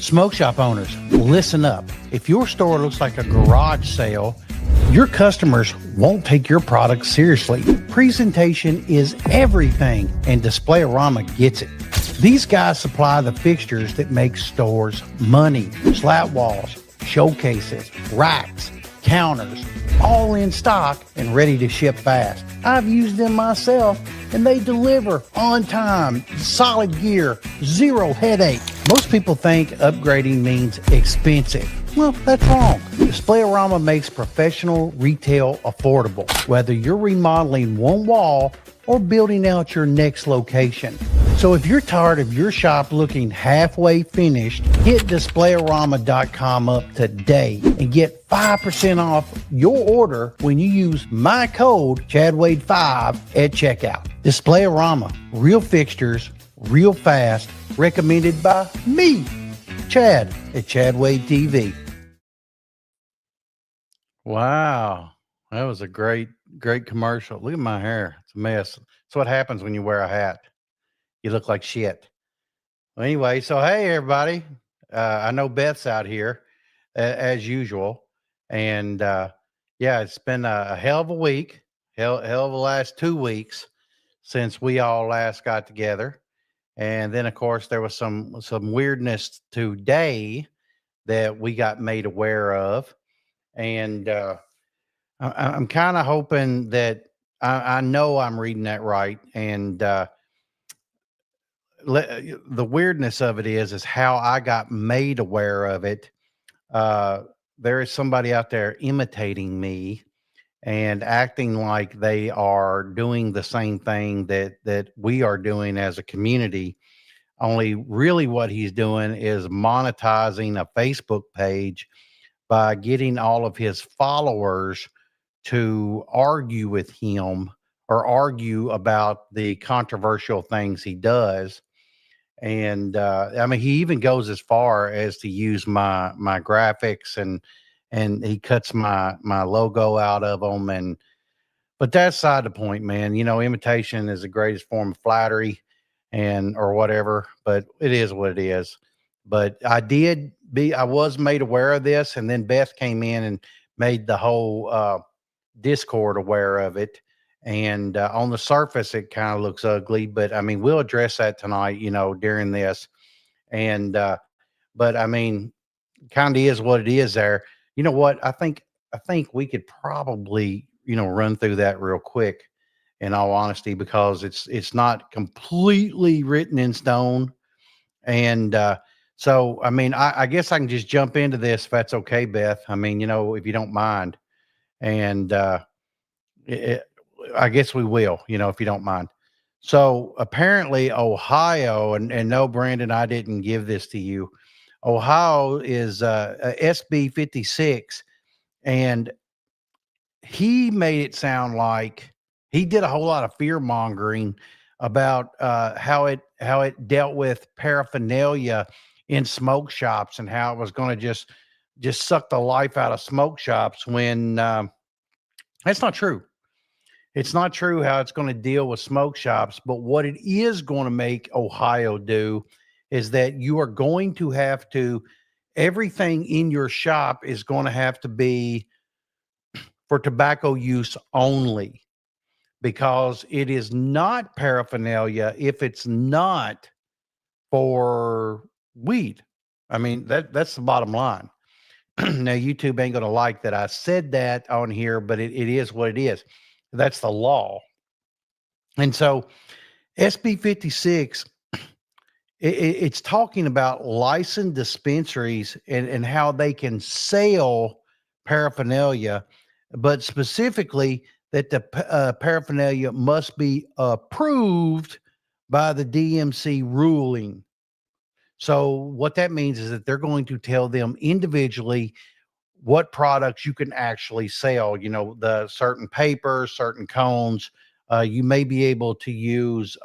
Smoke shop owners, listen up. If your store looks like a garage sale, your customers won't take your product seriously. Presentation is everything, and Display-O-Rama gets it. These guys supply the fixtures that make stores money. Slat walls, showcases, racks, counters, all in stock and ready to ship fast. I've used them myself, and they deliver on time, solid gear, zero headache. Most people think upgrading means expensive. Well, that's wrong. Display-O-Rama makes professional retail affordable, whether you're remodeling one wall or building out your next location. So if you're tired of your shop looking halfway finished, hit DisplayOrama.com up today and get 5% off your order when you use my code ChadWade5 at checkout. Display-O-Rama, real fixtures, real fast, recommended by me, Chad, at ChadWade TV. Wow, that was a great commercial. Look at my hair. It's a mess. That's what happens when you wear a hat. You look like shit. Well, anyway, so hey, everybody. I know Beth's out here as usual. And yeah, it's been a hell of a week, hell of the last 2 weeks since we all last got together. And then, of course, there was some weirdness today that we got made aware of. And I'm kind of hoping that I know I'm reading that right. And the weirdness of it is how I got made aware of it. There is somebody out there imitating me and acting like they are doing the same thing that we are doing as a community. Only really what he's doing is monetizing a Facebook page by getting all of his followers to argue with him or argue about the controversial things he does. And I mean, he even goes as far as to use my graphics and he cuts my logo out of them. And but that's side the point, man. You know, imitation is the greatest form of flattery, and or whatever. But it is what it is. But I was made aware of this, and then Beth came in and made the whole Discord aware of it. And on the surface, it kind of looks ugly, but I mean, we'll address that tonight, you know, during this. And, but I mean, kind of is what it is there. You know what? I think we could probably, you know, run through that real quick in all honesty, because it's not completely written in stone. And, so, I mean, I guess I can just jump into this if that's okay, Beth. I mean, you know, if you don't mind. And, it, I guess we will, you know, if you don't mind. So apparently Ohio, and no, Brandon, I didn't give this to you. Ohio is SB 56, and he made it sound like he did a whole lot of fear mongering about how it dealt with paraphernalia in smoke shops and how it was going to just suck the life out of smoke shops when that's not true. It's not true how it's going to deal with smoke shops, but what it is going to make Ohio do is that you are going to have to, everything in your shop is going to have to be for tobacco use only, because it is not paraphernalia if it's not for weed. I mean, that's the bottom line. Now, YouTube ain't going to like that I said that on here, but it is what it is. That's the law. And so SB 56, it's talking about licensed dispensaries and how they can sell paraphernalia, but specifically that the paraphernalia must be approved by the DMC ruling. So what that means is that they're going to tell them individually what products you can actually sell, you know, the certain papers, certain cones. You may be able to use,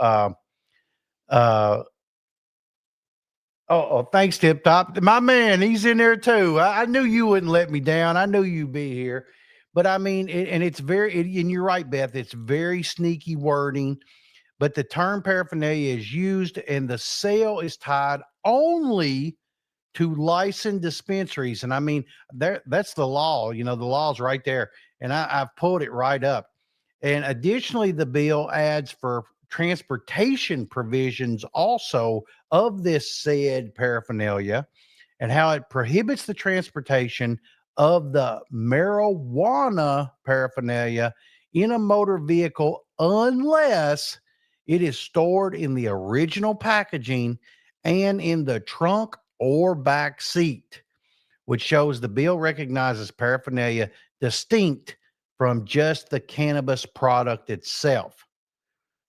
thanks, Tip Top. My man, he's in there too. I knew you wouldn't let me down. I knew you'd be here. But I mean, and it's and you're right, Beth, it's very sneaky wording, but the term paraphernalia is used and the sale is tied only to licensed dispensaries. And I mean, that's the law. You know, the law's right there. And I've pulled it right up. And additionally, the bill adds for transportation provisions also of this said paraphernalia, and how it prohibits the transportation of the marijuana paraphernalia in a motor vehicle unless it is stored in the original packaging and in the trunk or back seat, which shows the bill recognizes paraphernalia distinct from just the cannabis product itself.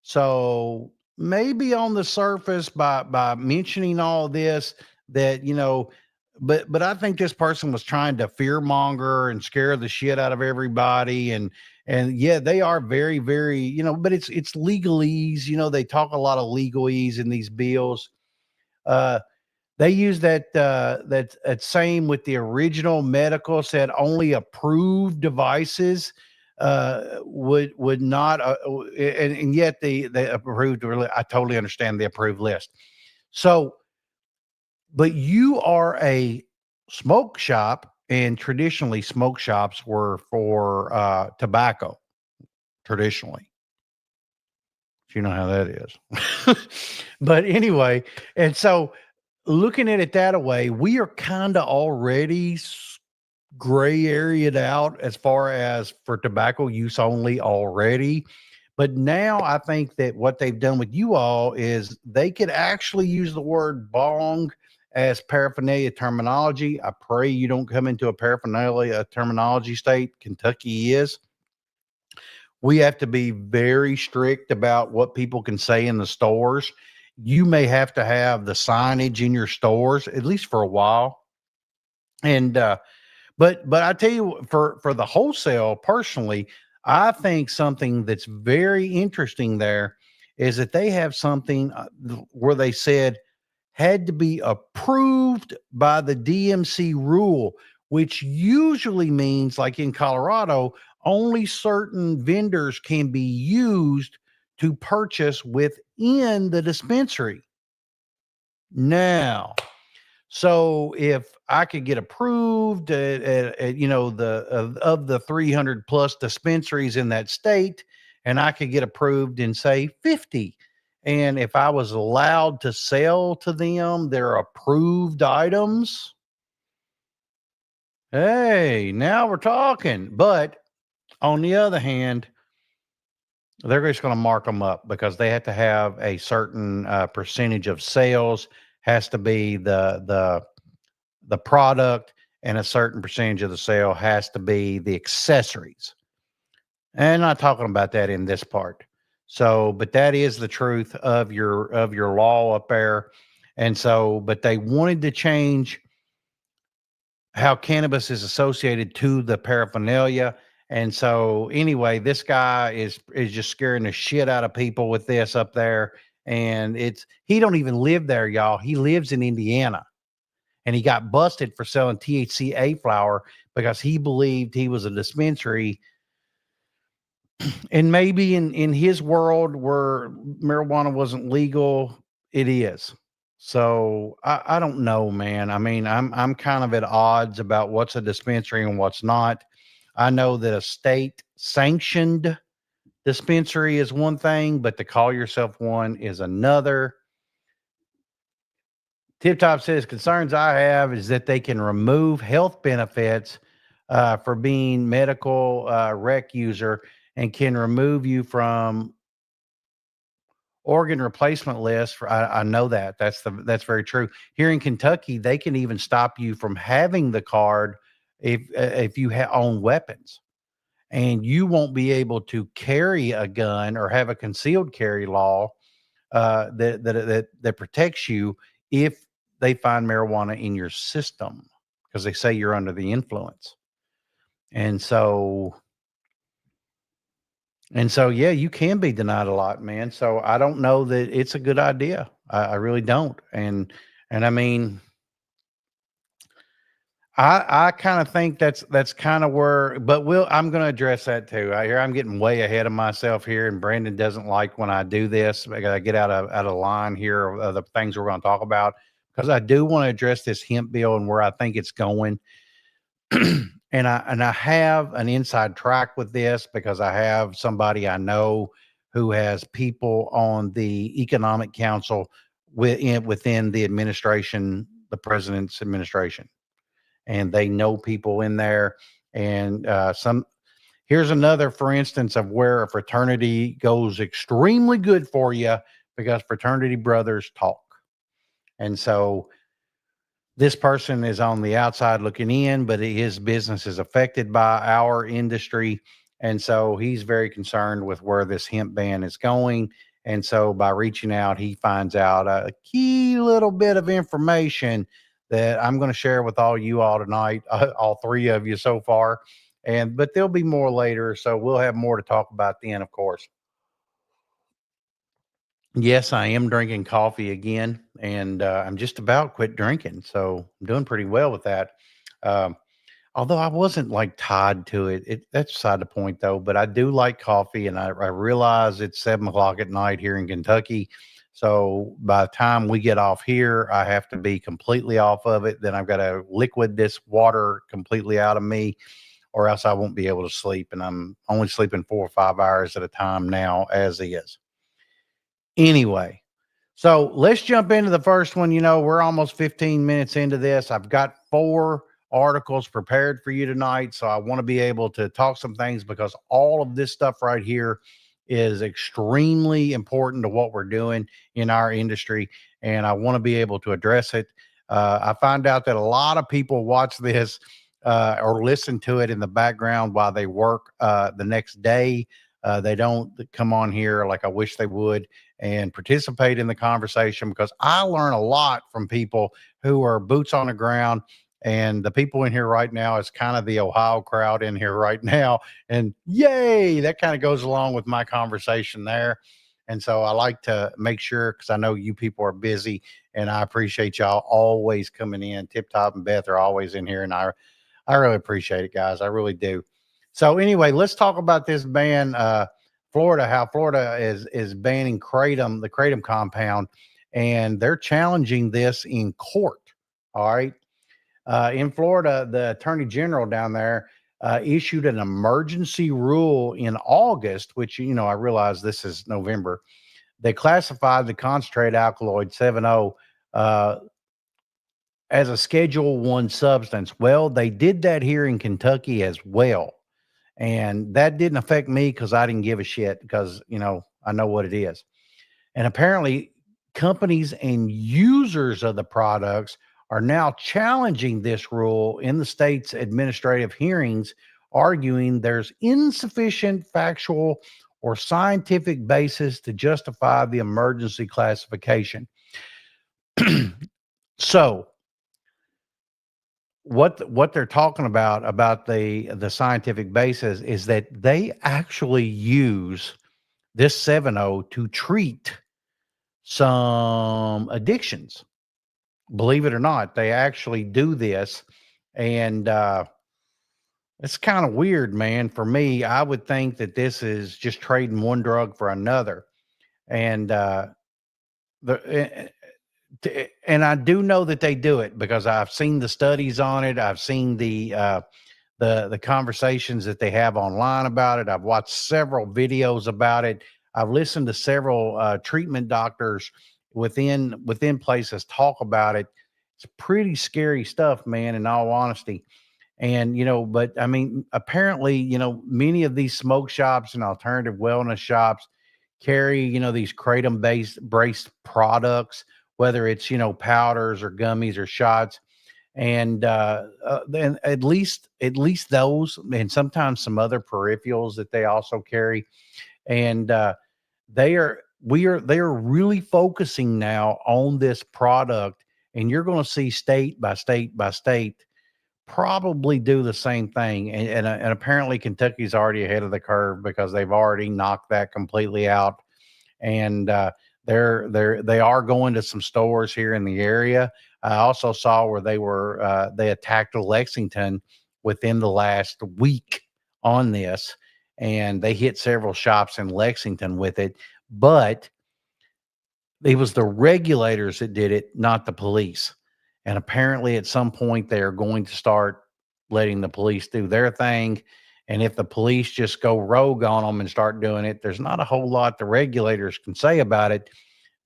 So maybe on the surface, by mentioning all this, that but I think this person was trying to fear monger and scare the shit out of everybody. And yeah, they are very, very, but it's legalese. They talk a lot of legalese in these bills. Uh, they use that same with the original medical, said only approved devices would not, and yet the approved. I totally understand the approved list. So, but you are a smoke shop, and traditionally smoke shops were for tobacco. Traditionally, you know how that is. But anyway, and so looking at it that way, we are kind of already gray areaed out as far as for tobacco use only already. But now I think that what they've done with you all is they could actually use the word bong as paraphernalia terminology. I pray you don't come into a paraphernalia terminology state. Kentucky is. We have to be very strict about what people can say in the stores. You may have to have the signage in your stores, at least for a while. And but I tell you, for the wholesale, personally, I think something that's very interesting there is that they have something where they said had to be approved by the DMC rule, which usually means, like in Colorado, only certain vendors can be used to purchase within the dispensary. Now, so if I could get approved at the of the 300 plus dispensaries in that state, and I could get approved in say 50, and if I was allowed to sell to them their approved items, hey, now we're talking. But on the other hand, they're just going to mark them up because they have to have a certain percentage of sales has to be the product, and a certain percentage of the sale has to be the accessories. And I'm not talking about that in this part. So, but that is the truth of your law up there. And so, but they wanted to change how cannabis is associated to the paraphernalia. And so anyway, this guy is just scaring the shit out of people with this up there. And he don't even live there, y'all. He lives in Indiana, and he got busted for selling THCA flower because he believed he was a dispensary. And maybe in his world where marijuana wasn't legal, it is. So I don't know, man. I mean, I'm kind of at odds about what's a dispensary and what's not. I know that a state sanctioned dispensary is one thing, but to call yourself one is another. Tip Top says concerns I have is that they can remove health benefits for being medical rec user, and can remove you from organ replacement list. I know that's very true. Here in Kentucky, they can even stop you from having the card if you own weapons, and you won't be able to carry a gun or have a concealed carry law that protects you if they find marijuana in your system, because they say you're under the influence. And so yeah, you can be denied a lot, man. So I don't know that it's a good idea. I really don't. And I mean, I kind of think that's kind of where, but I'm going to address that too. I'm getting way ahead of myself here, and Brandon doesn't like when I do this. I got to get out of line here of the things we're going to talk about, because I do want to address this hemp bill and where I think it's going. And I have an inside track with this because I have somebody I know who has people on the economic council within the administration, the president's administration, and they know people in there. And some here's another, for instance, of where a fraternity goes extremely good for you because fraternity brothers talk. And so this person is on the outside looking in, but his business is affected by our industry. And so he's very concerned with where this hemp ban is going. And so by reaching out, he finds out a key little bit of information that I'm going to share with all you all tonight, all three of you so far. But there'll be more later. So we'll have more to talk about then, of course. Yes, I am drinking coffee again, and I'm just about quit drinking, so I'm doing pretty well with that. Um, Although I wasn't like tied to it. That's beside the point though. But I do like coffee, and I realize it's 7 o'clock at night here in Kentucky. So by the time we get off here, I have to be completely off of it. Then I've got to liquid this water completely out of me, or else I won't be able to sleep. And I'm only sleeping 4 or 5 hours at a time now, as is. Anyway, so let's jump into the first one. We're almost 15 minutes into this. I've got 4 articles prepared for you tonight. So I want to be able to talk some things because all of this stuff right here is extremely important to what we're doing in our industry. And I want to be able to address it. I find out that a lot of people watch this or listen to it in the background while they work the next day. They don't come on here like I wish they would and participate in the conversation because I learn a lot from people who are boots on the ground. And the people in here right now is kind of the Ohio crowd in here right now. And yay, that kind of goes along with my conversation there. And so I like to make sure, because I know you people are busy, and I appreciate y'all always coming in. Tip Top and Beth are always in here, and I really appreciate it, guys. I really do. So anyway, let's talk about this ban. Florida, how Florida is banning kratom, the kratom compound, and they're challenging this in court. All right. In Florida, the attorney general down there issued an emergency rule in August, which, I realize this is November. They classified the concentrated alkaloid 7.0 as a Schedule 1 substance. Well, they did that here in Kentucky as well. And that didn't affect me because I didn't give a shit because, I know what it is. And apparently, companies and users of the products are now challenging this rule in the state's administrative hearings, arguing there's insufficient factual or scientific basis to justify the emergency classification. So, what they're talking about the scientific basis is that they actually use this 7.0 to treat some addictions. Believe it or not, they actually do this. And it's kind of weird, man. For me, I would think that this is just trading one drug for another. And the and I do know that they do it because I've seen the studies on it. I've seen the conversations that they have online about it. I've watched several videos about it. I've listened to several treatment doctors within places talk about it. It's pretty scary stuff, man, in all honesty. And but I mean, apparently, many of these smoke shops and alternative wellness shops carry, these kratom based braced products, whether it's, powders or gummies or shots. And then at least those, and sometimes some other peripherals that they also carry. And they are really focusing now on this product, and you're going to see state by state by state probably do the same thing. And apparently Kentucky's already ahead of the curve because they've already knocked that completely out. And they are going to some stores here in the area. I also saw where they attacked Lexington within the last week on this, and they hit several shops in Lexington with it. But it was the regulators that did it, not the police. And apparently, at some point, they are going to start letting the police do their thing. And if the police just go rogue on them and start doing it, there's not a whole lot the regulators can say about it.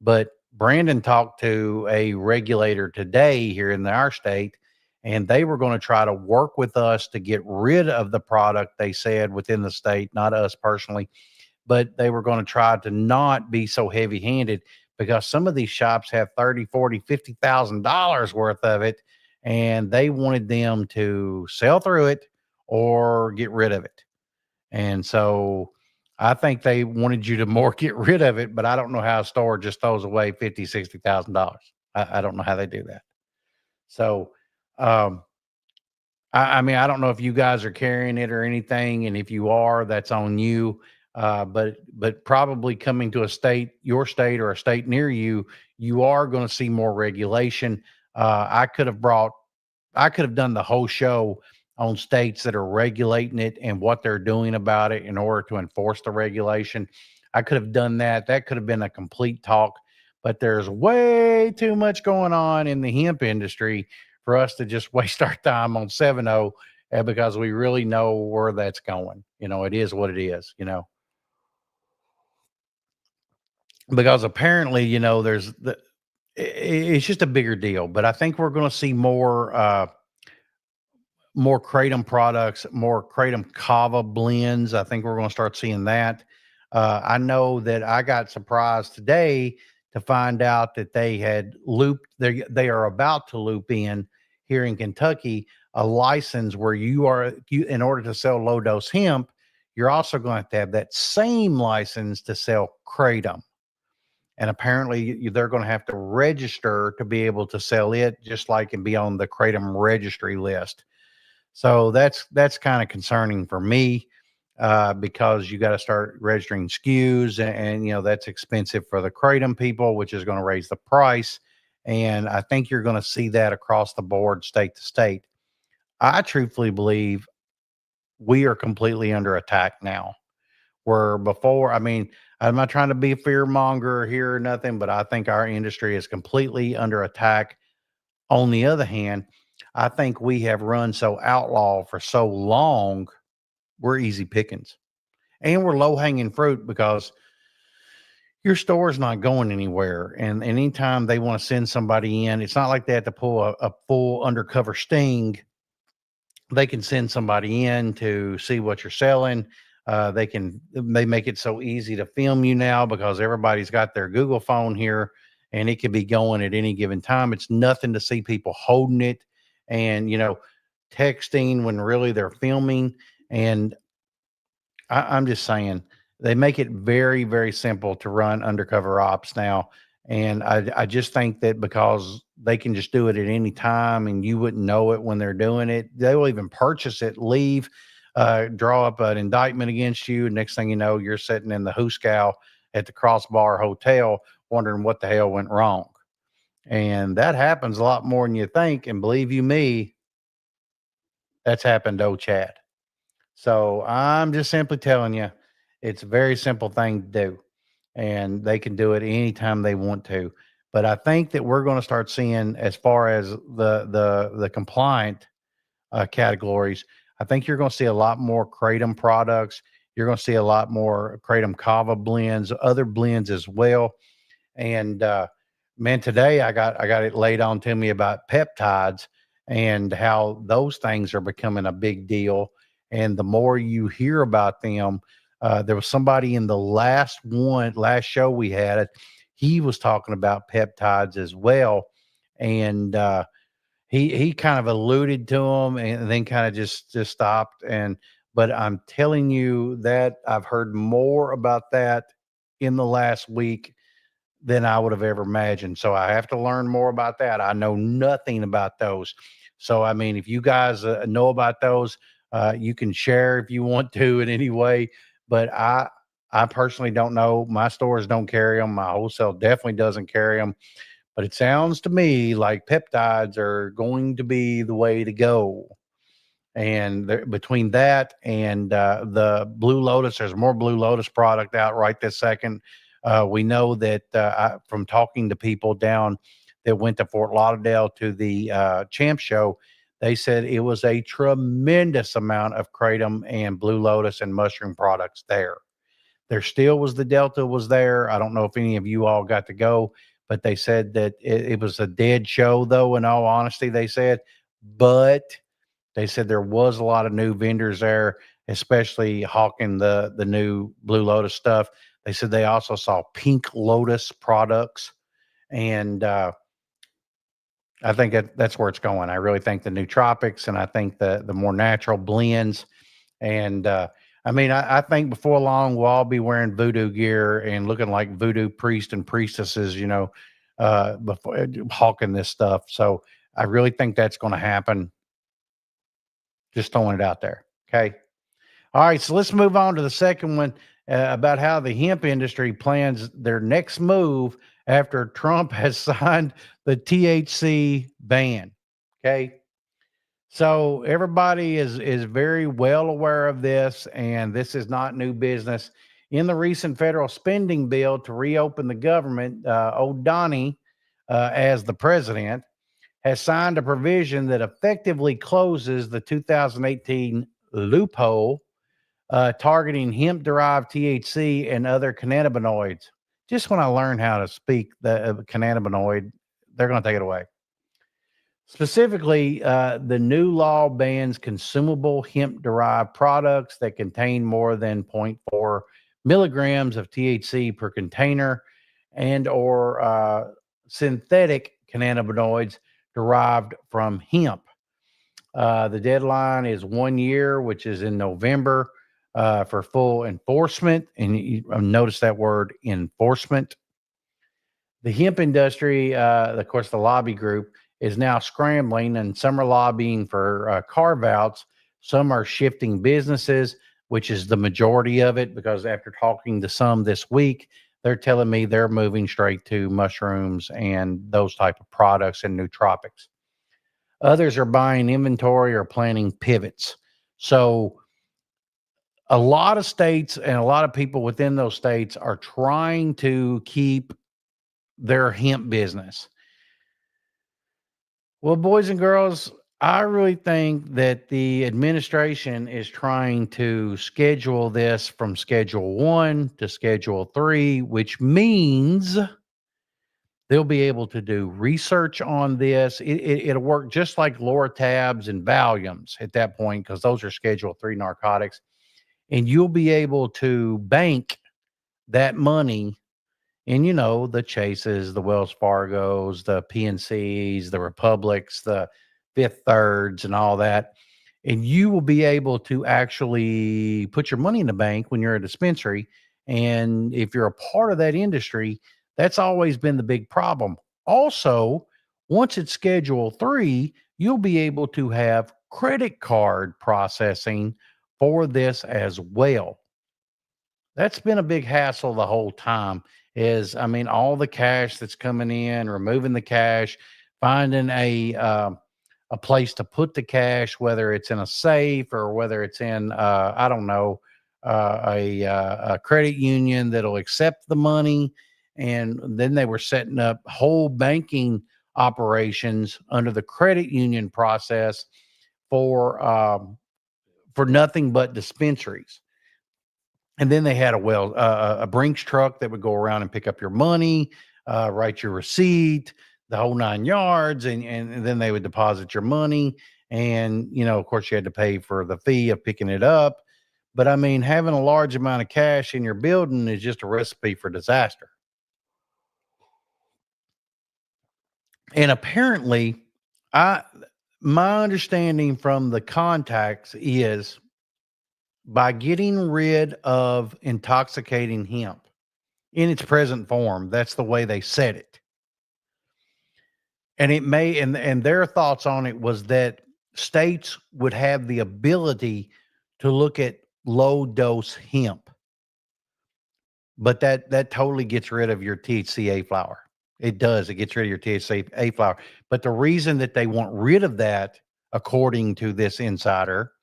But Brandon talked to a regulator today here in our state, and they were going to try to work with us to get rid of the product, they said, within the state, not us personally, but they were going to try to not be so heavy handed because some of these shops have 30, 40, $50,000 worth of it, and they wanted them to sell through it or get rid of it. And so I think they wanted you to more get rid of it, but I don't know how a store just throws away 50, $60,000. I don't know how they do that. So, um, I mean, I don't know if you guys are carrying it or anything, and if you are, that's on you. But probably coming to a state, your state or a state near you, you are going to see more regulation. I could have done the whole show on states that are regulating it and what they're doing about it in order to enforce the regulation. I could have done that. That could have been a complete talk, but there's way too much going on in the hemp industry for us to just waste our time on 7-0 because we really know where that's going. It is what it is, because apparently, there's it's just a bigger deal, but I think we're going to see more kratom products, more kratom kava blends. I think we're going to start seeing that. I know that I got surprised today to find out that they had looped. They are about to loop in here in Kentucky a license where you in order to sell low dose hemp, you're also going to have that same license to sell kratom. And apparently, they're going to have to register to be able to sell it, just like and be on the kratom registry list. So that's kind of concerning for me because you got to start registering SKUs, and that's expensive for the kratom people, which is going to raise the price. And I think you're going to see that across the board, state to state. I truthfully believe we are completely under attack now. Where before, I mean, I'm not trying to be a fear monger here or nothing, but I think our industry is completely under attack. On the other hand, I think we have run so outlaw for so long, we're easy pickings. And we're low hanging fruit because your store's not going anywhere. And anytime they want to send somebody in, it's not like they have to pull a full undercover sting. They can send somebody in to see what you're selling. They make it so easy to film you now because everybody's got their Google phone here and it could be going at any given time. It's nothing to see people holding it and texting when really they're filming. And I'm just saying they make it very, very simple to run undercover ops now. And I just think that because they can just do it at any time and you wouldn't know it when they're doing it, they will even purchase it, leave, draw up an indictment against you. Next thing you know, you're sitting in the Hooskow at the Crossbar Hotel wondering what the hell went wrong. And that happens a lot more than you think. And believe you me, that's happened to Chad. So I'm just simply telling you, it's a very simple thing to do, and they can do it anytime they want to. But I think that we're going to start seeing, as far as the compliant categories, I think you're going to see a lot more kratom products. You're going to see a lot more kratom kava blends, other blends as well. And man, today I got it laid on to me about peptides and how those things are becoming a big deal. And the more you hear about them, there was somebody in the last show we had, he was talking about peptides as well. And he kind of alluded to them and then kind of just stopped. But I'm telling you that I've heard more about that in the last week than I would have ever imagined. So I have to learn more about that. I know nothing about those. So, I mean, if you guys know about those, you can share if you want to in any way. But I personally don't know. My stores don't carry them. My wholesale definitely doesn't carry them. But it sounds to me like peptides are going to be the way to go. And between that and the Blue Lotus, there's more Blue Lotus product out right this second. We know that from talking to people down that went to Fort Lauderdale to the Champ Show, they said it was a tremendous amount of kratom and Blue Lotus and mushroom products there. There still was the Delta was there. I don't know if any of you all got to go, but they said that it was a dead show, though, in all honesty, they said. But they said there was a lot of new vendors there, especially hawking the new Blue Lotus stuff. They said they also saw Pink Lotus products. And I think that's where it's going. I really think the nootropics and I think the more natural blends and I mean, I think before long we'll all be wearing voodoo gear and looking like voodoo priests and priestesses, before hawking this stuff. So I really think that's going to happen. Just throwing it out there. Okay. All right. So let's move on to the second one about how the hemp industry plans their next move after Trump has signed the THC ban. Okay. So everybody is very well aware of this, and this is not new business. In the recent federal spending bill to reopen the government, O'Donnell, as the president, has signed a provision that effectively closes the 2018 loophole targeting hemp-derived THC and other cannabinoids. Just when I learn how to speak the cannabinoid, they're going to take it away. Specifically, the new law bans consumable hemp-derived products that contain more than zero point 0.4 milligrams of THC per container and or synthetic cannabinoids derived from hemp. The deadline is 1 year, which is in November, for full enforcement. And you notice that word enforcement. The hemp industry, of course, the lobby group, is now scrambling, and some are lobbying for carve outs. Some are shifting businesses, which is the majority of it, because after talking to some this week, they're telling me they're moving straight to mushrooms and those type of products and nootropics. Others are buying inventory or planning pivots. So a lot of states and a lot of people within those states are trying to keep their hemp business. Well, boys and girls, I really think that the administration is trying to schedule this from Schedule 1 to Schedule 3, which means they'll be able to do research on this. It'll work just like Lortabs and Valiums at that point, because those are Schedule 3 narcotics. And you'll be able to bank that money in, the Chases, the Wells Fargos, the PNCs, the Republics, the Fifth Thirds, and all that. And you will be able to actually put your money in the bank when you're a dispensary. And if you're a part of that industry, that's always been the big problem. Also, once it's Schedule 3, you'll be able to have credit card processing for this as well. That's been a big hassle the whole time. All the cash that's coming in, removing the cash, finding a place to put the cash, whether it's in a safe or whether it's in I don't know, a credit union that'll accept the money. And then they were setting up whole banking operations under the credit union process for nothing but dispensaries. And then they had a Brinks truck that would go around and pick up your money, write your receipt, the whole 9 yards, and then they would deposit your money. And, of course, you had to pay for the fee of picking it up. But I mean, having a large amount of cash in your building is just a recipe for disaster. And apparently, my understanding from the contacts is by getting rid of intoxicating hemp in its present form, that's the way they said it. And it may, and their thoughts on it was that states would have the ability to look at low dose hemp, but that totally gets rid of your THCA flower. It does. It gets rid of your THCA flower. But the reason that they want rid of that, according to this insider,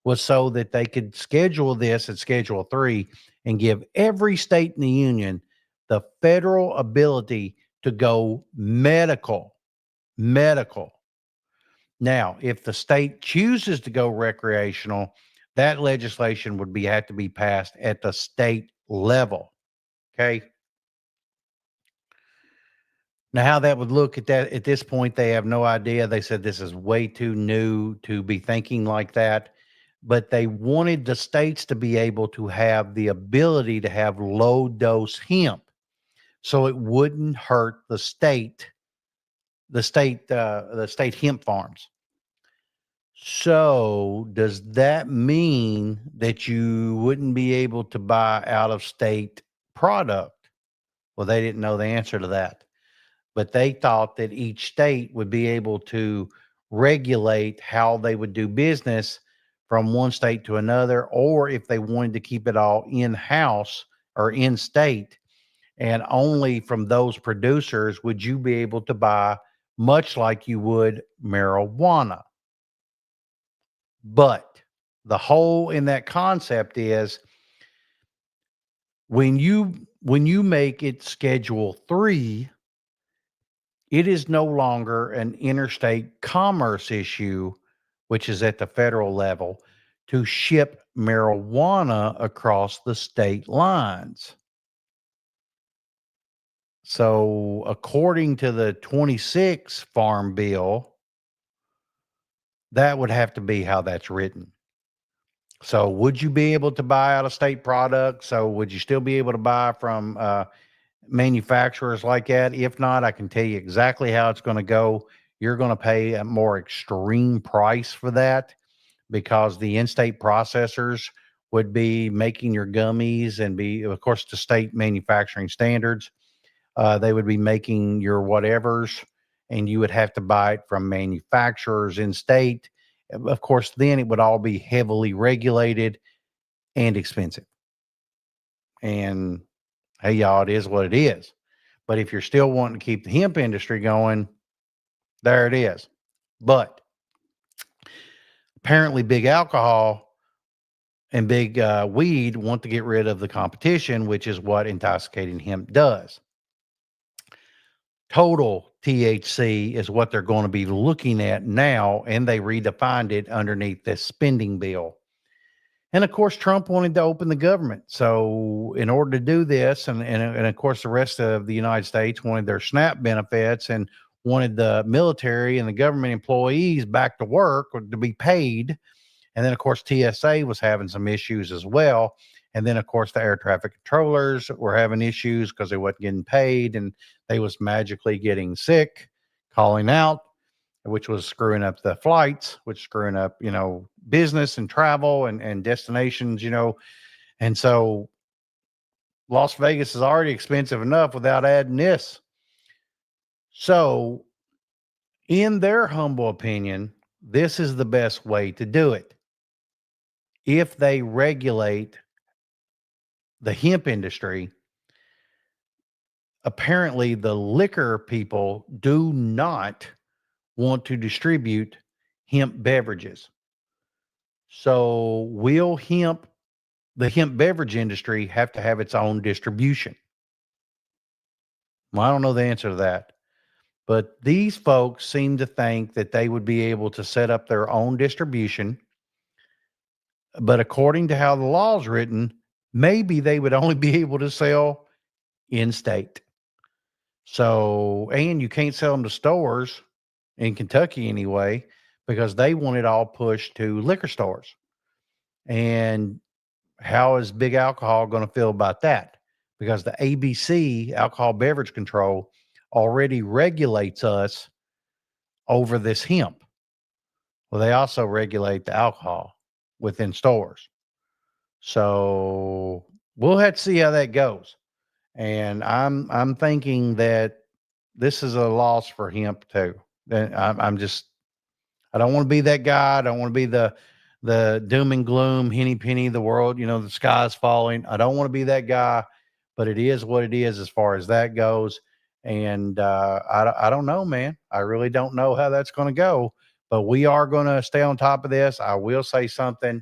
was so that they could schedule this at Schedule 3 and give every state in the union the federal ability to go medical. Now, if the state chooses to go recreational, that legislation would have to be passed at the state level. Okay. Now, how that would look at this point, they have no idea. They said this is way too new to be thinking like that. But they wanted the states to be able to have the ability to have low dose hemp, so it wouldn't hurt the state hemp farms. So, does that mean that you wouldn't be able to buy out of state product? Well, they didn't know the answer to that, but they thought that each state would be able to regulate how they would do business from one state to another, or if they wanted to keep it all in house or in state, and only from those producers would you be able to buy, much like you would marijuana. But the whole in that concept is when you make it schedule 3, it is no longer an interstate commerce issue, which is at the federal level, to ship marijuana across the state lines. So, according to the 26 Farm Bill, that would have to be how that's written. So, would you be able to buy out of state products? So, would you still be able to buy from manufacturers like that? If not, I can tell you exactly how it's going to go. You're going to pay a more extreme price for that because the in-state processors would be making your gummies and be, of course, to state manufacturing standards. They would be making your whatevers, and you would have to buy it from manufacturers in state. Of course, then it would all be heavily regulated and expensive. And hey, y'all, it is what it is. But if you're still wanting to keep the hemp industry going, there it is. But apparently, big alcohol and big weed want to get rid of the competition, which is what intoxicating hemp does. Total THC is what they're going to be looking at now, and they redefined it underneath this spending bill. And of course, Trump wanted to open the government. So, in order to do this, and of course, the rest of the United States wanted their SNAP benefits and wanted the military and the government employees back to work or to be paid. And then, of course, TSA was having some issues as well. And then, of course, the air traffic controllers were having issues because they wasn't getting paid and they was magically getting sick, calling out, which was screwing up the flights, which screwing up, business and travel and destinations, And so Las Vegas is already expensive enough without adding this. So, in their humble opinion, this is the best way to do it. If they regulate the hemp industry, apparently the liquor people do not want to distribute hemp beverages. So, will the hemp beverage industry have to have its own distribution? Well, I don't know the answer to that. But these folks seem to think that they would be able to set up their own distribution. But according to how the law is written, maybe they would only be able to sell in state. So, and you can't sell them to stores in Kentucky anyway, because they want it all pushed to liquor stores. And how is big alcohol going to feel about that? Because the ABC, Alcohol Beverage Control, already regulates us over this hemp. Well, they also regulate the alcohol within stores. So we'll have to see how that goes. And I'm thinking that this is a loss for hemp too. And I don't want to be that guy. I don't want to be the doom and gloom, henny penny, the world, the sky's falling. I don't want to be that guy, but it is what it is as far as that goes. And I don't know, man. I really don't know how that's going to go, but we are going to stay on top of this. I will say something.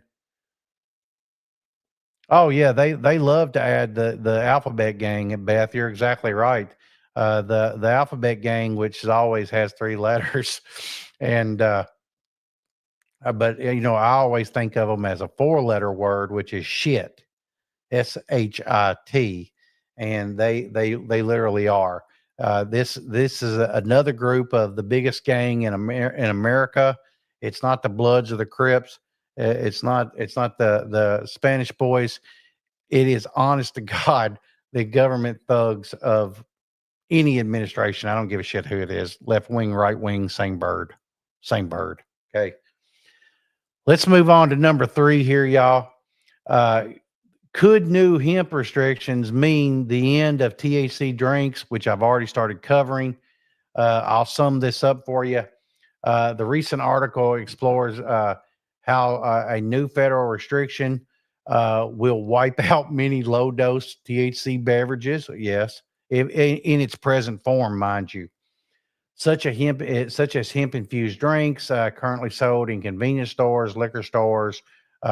Oh yeah, they love to add the alphabet gang. And Beth, you're exactly right. The alphabet gang, which always has three letters, and but you know, I always think of them as a four-letter word, which is shit. SHIT, and they literally are. This is another group of the biggest gang in America. It's not the Bloods or the Crips. It's not the Spanish boys. It is honest to God the government thugs of any administration. I don't give a shit who it is. Left wing, right wing, same bird, same bird. Okay, let's move on to number three here, y'all. Uh, could new hemp restrictions mean the end of THC drinks, which I've already started covering? I'll sum this up for you. The recent article explores how a new federal restriction will wipe out many low dose THC beverages. Yes, in its present form, mind you. Such as hemp infused drinks currently sold in convenience stores, liquor stores.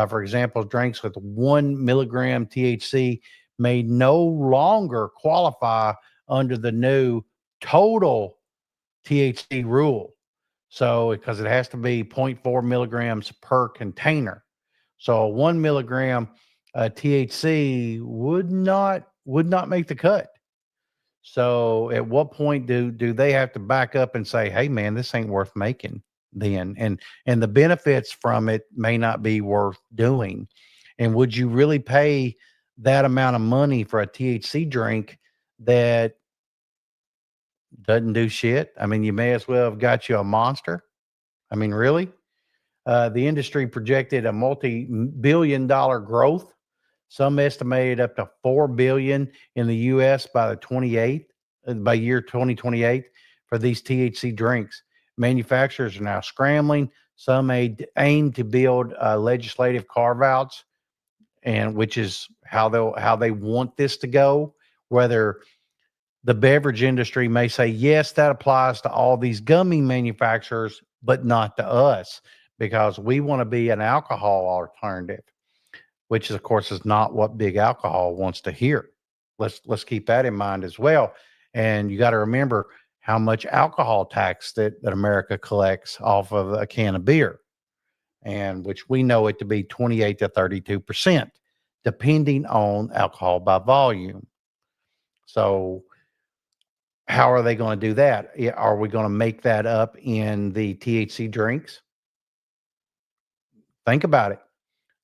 For example, drinks with 1 milligram THC may no longer qualify under the new total THC rule. So, because it has to be zero point 0.4 milligrams per container. So, 1 milligram THC would not make the cut. So at what point do they have to back up and say, "Hey, man, this ain't worth making"? Then and the benefits from it may not be worth doing. And would you really pay that amount of money for a THC drink that doesn't do shit? I mean, you may as well have got you a monster. I mean, really? The industry projected a multi-billion-dollar growth. Some estimated up to 4 billion in the U.S. by year 2028 for these THC drinks. Manufacturers are now scrambling. Some aim to build legislative carve-outs, and which is how they want this to go. Whether the beverage industry may say, yes, that applies to all these gummy manufacturers, but not to us because we want to be an alcohol alternative, which is, of course, is not what big alcohol wants to hear. Let's keep that in mind as well. And you got to remember how much alcohol tax that America collects off of a can of beer, and which we know it to be 28 to 32%, depending on alcohol by volume. So how are they going to do that? Are we going to make that up in the THC drinks? Think about it.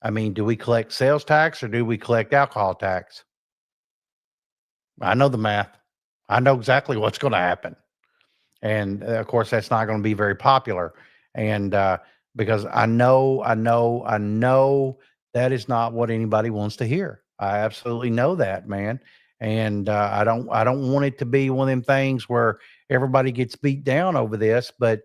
I mean, do we collect sales tax or do we collect alcohol tax? I know the math. I know exactly what's going to happen. And of course, that's not going to be very popular. And because I know that is not what anybody wants to hear. I absolutely know that, man. And I don't want it to be one of them things where everybody gets beat down over this. But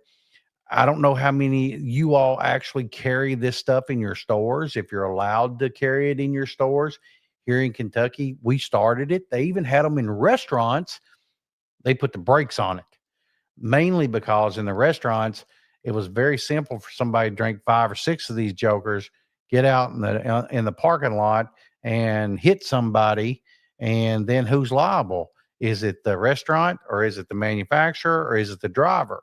I don't know how many you all actually carry this stuff in your stores, if you're allowed to carry it in your stores. Here in Kentucky, we started it. They even had them in restaurants. They put the brakes on it, mainly because in the restaurants, it was very simple for somebody to drink 5 or 6 of these jokers, get out in the parking lot and hit somebody, and then who's liable? Is it the restaurant or is it the manufacturer or is it the driver?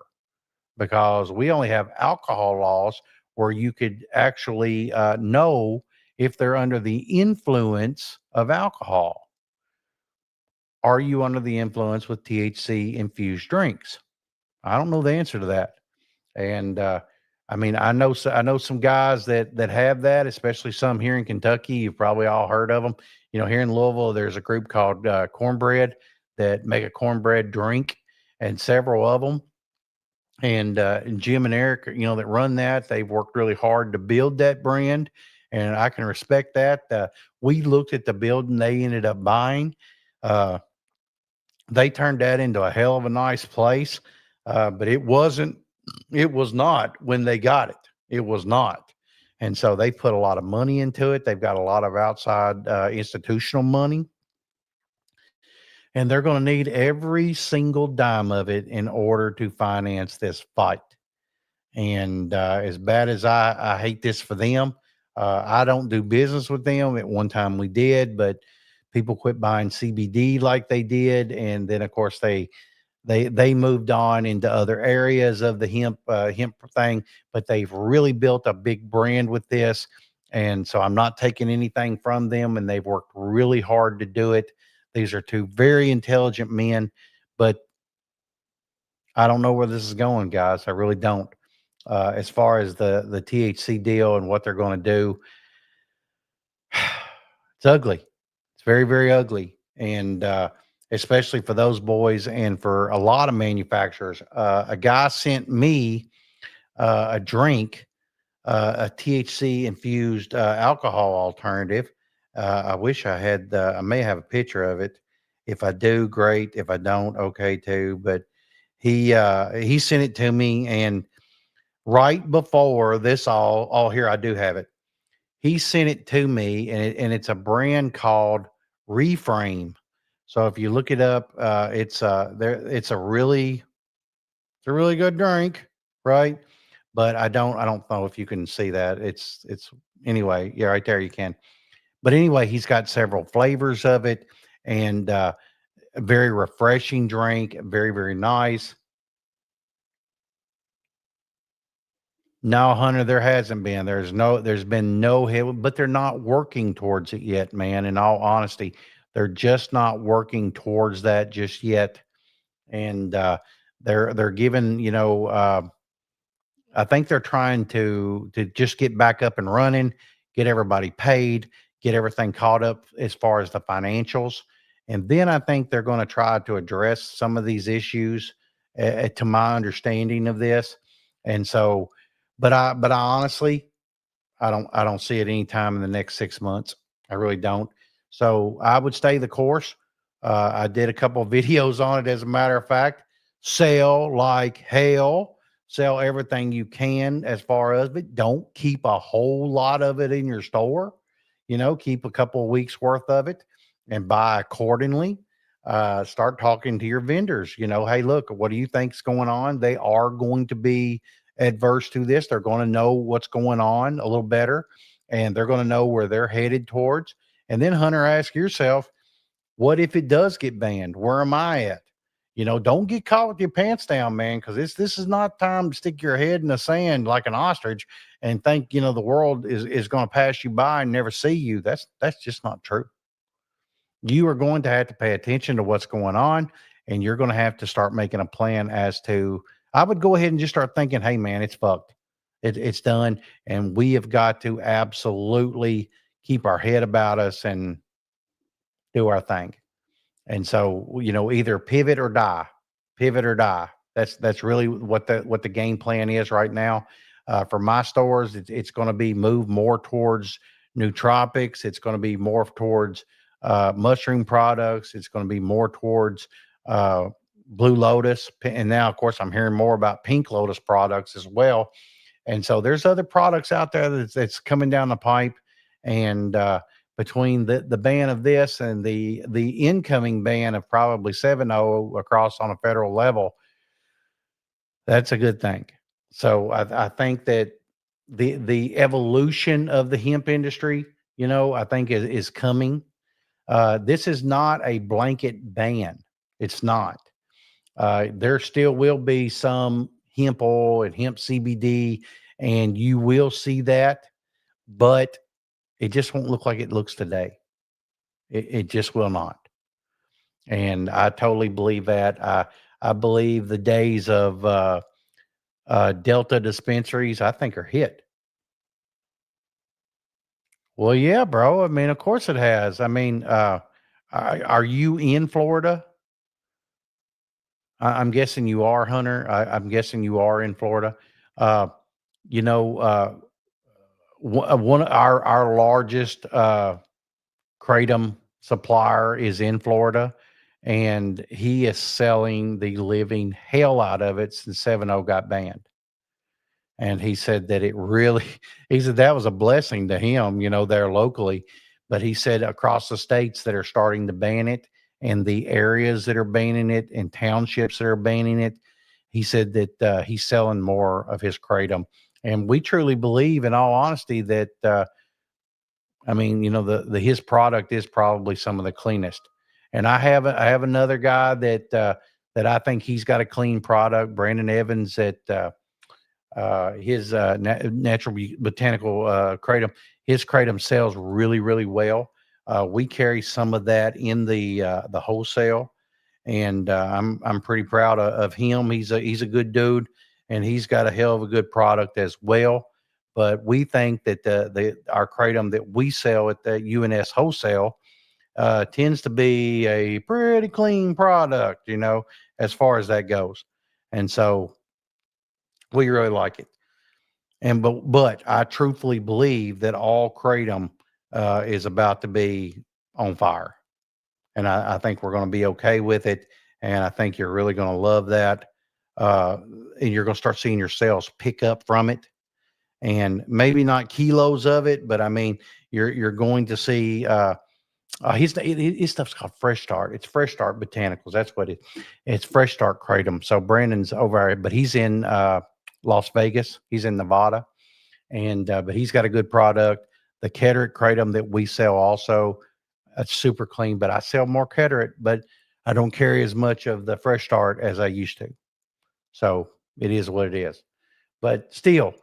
Because we only have alcohol laws where you could actually know if they're under the influence of alcohol. Are you under the influence with THC infused drinks? I don't know the answer to that. And I mean, I know some guys that have that, especially some here in Kentucky. You've probably all heard of them. You know, here in Louisville, there's a group called Cornbread that make a cornbread drink, and several of them. And Jim and Eric, that run that, they've worked really hard to build that brand, and I can respect that. We looked at the building they ended up buying. Uh, they turned that into a hell of a nice place, but it was not when they got it. It was not. And so they put a lot of money into it. They've got a lot of outside institutional money, and they're going to need every single dime of it in order to finance this fight. And as bad as I hate this for them, I don't do business with them. At one time we did, but people quit buying CBD like they did, and then of course they moved on into other areas of the hemp thing, but they've really built a big brand with this. And so I'm not taking anything from them, and they've worked really hard to do it. These are two very intelligent men, but I don't know where this is going, guys. I really don't. As far as the THC deal and what they're going to do, it's ugly. It's very, very ugly. And especially for those boys and for a lot of manufacturers. A guy sent me a drink, a THC infused alcohol alternative. I wish I had, I may have a picture of it. If I do, great. If I don't, okay too. But he sent it to me, and right before this all here, I do have it. He sent it to me, and it's a brand called Reframe. So if you look it up, it's there. It's a really good drink, right? But I don't know if you can see that. It's anyway. Yeah, right there you can. But anyway, he's got several flavors of it, and a very refreshing drink. Very, very nice. No, Hunter, there hasn't been. There's been no hit, but they're not working towards it yet, man. In all honesty, they're just not working towards that just yet. And they're giving, I think they're trying to just get back up and running, get everybody paid, get everything caught up as far as the financials, and then I think they're going to try to address some of these issues. To my understanding of this, and so, but I honestly, I don't see it anytime in the next 6 months. I really don't. So I would stay the course. I did a couple of videos on it, as a matter of fact. Sell like hell. Sell everything you can as far as, but don't keep a whole lot of it in your store. Keep a couple of weeks worth of it and buy accordingly. Start talking to your vendors. Hey, look, what do you think's going on? They are going to be adverse to this. They're going to know what's going on a little better, and they're going to know where they're headed towards. And then, Hunter, ask yourself, what if it does get banned? Where am I at? Don't get caught with your pants down, man, because this is not time to stick your head in the sand like an ostrich and think the world is going to pass you by and never see you. That's just not true. You are going to have to pay attention to what's going on, and you're going to have to start making a plan as to, I would go ahead and just start thinking, hey man, it's fucked. It's done. And we have got to absolutely keep our head about us and do our thing. And so, either pivot or die. That's really what the game plan is right now. For my stores, it's going to be move more towards nootropics. It's going to be more towards mushroom products. It's going to be more towards uh, Blue Lotus, and now, of course, I'm hearing more about Pink Lotus products as well. And so, there's other products out there that's coming down the pipe, and between the ban of this and the incoming ban of probably 7.0 across on a federal level, that's a good thing. So I think that the evolution of the hemp industry, I think is coming. This is not a blanket ban. It's not. There still will be some hemp oil and hemp CBD, and you will see that, but it just won't look like it looks today. It just will not. And I totally believe that. I believe the days of Delta dispensaries, I think, are hit. Well, yeah, bro. I mean, of course it has. I mean, are you in Florida? I'm guessing you are, Hunter. I'm guessing you are in Florida. Uh, you know, one of our largest kratom supplier is in Florida, and he is selling the living hell out of it since 7.0 got banned. And he said that it really, he said that was a blessing to him, there locally. But he said across the states that are starting to ban it, and the areas that are banning it, and townships that are banning it, he said that he's selling more of his kratom. And we truly believe, in all honesty, that I mean, the his product is probably some of the cleanest. And I have another guy that I think he's got a clean product. Brandon Evans at his natural botanical kratom. His kratom sells really, really well. We carry some of that in the wholesale, and I'm pretty proud of him. He's a good dude, and he's got a hell of a good product as well. But we think that the our kratom that we sell at the UNS wholesale tends to be a pretty clean product, as far as that goes, and so we really like it. And but I truthfully believe that all kratom is about to be on fire, and I think we're going to be okay with it. And I think you're really going to love that, uh, and you're going to start seeing your sales pick up from it. And maybe not kilos of it, but I mean, you're going to see. His stuff's called Fresh Start. It's Fresh Start Botanicals. That's what it's Fresh Start Kratom. So Brandon's over there, but he's in Las Vegas. He's in Nevada, and but he's got a good product. The Ketteret kratom that we sell also, it's super clean. But I sell more Ketteret, but I don't carry as much of the Fresh Start as I used to. So it is what it is. But still,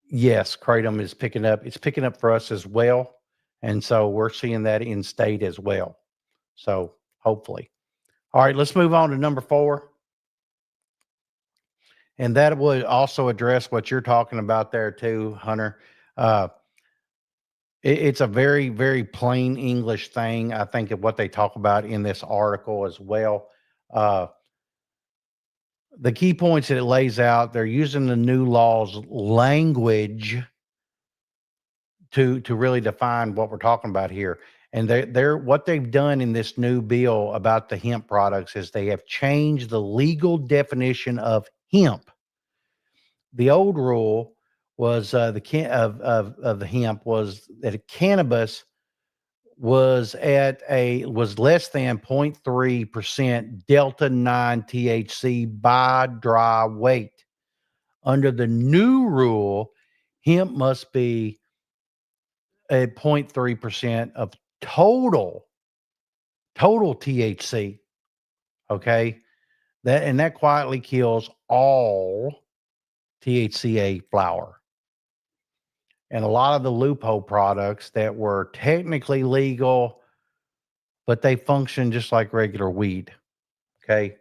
yes, kratom is picking up. It's picking up for us as well, and so we're seeing that in state as well. So hopefully, all right. Let's move on to number 4, and that would also address what you're talking about there too, Hunter. Uh, it's a very, very plain English thing. I think of what they talk about in this article as well. Uh, the key points that it lays out, they're using the new law's language to really define what we're talking about here. And they're what they've done in this new bill about the hemp products is they have changed the legal definition of hemp. The old rule was of the hemp was that cannabis was less than 0.3% delta 9 THC by dry weight. Under the new rule, hemp must be a 0.3% of total THC. Okay. That quietly kills all THCA flower. And a lot of the loophole products that were technically legal, but they function just like regular weed. Okay.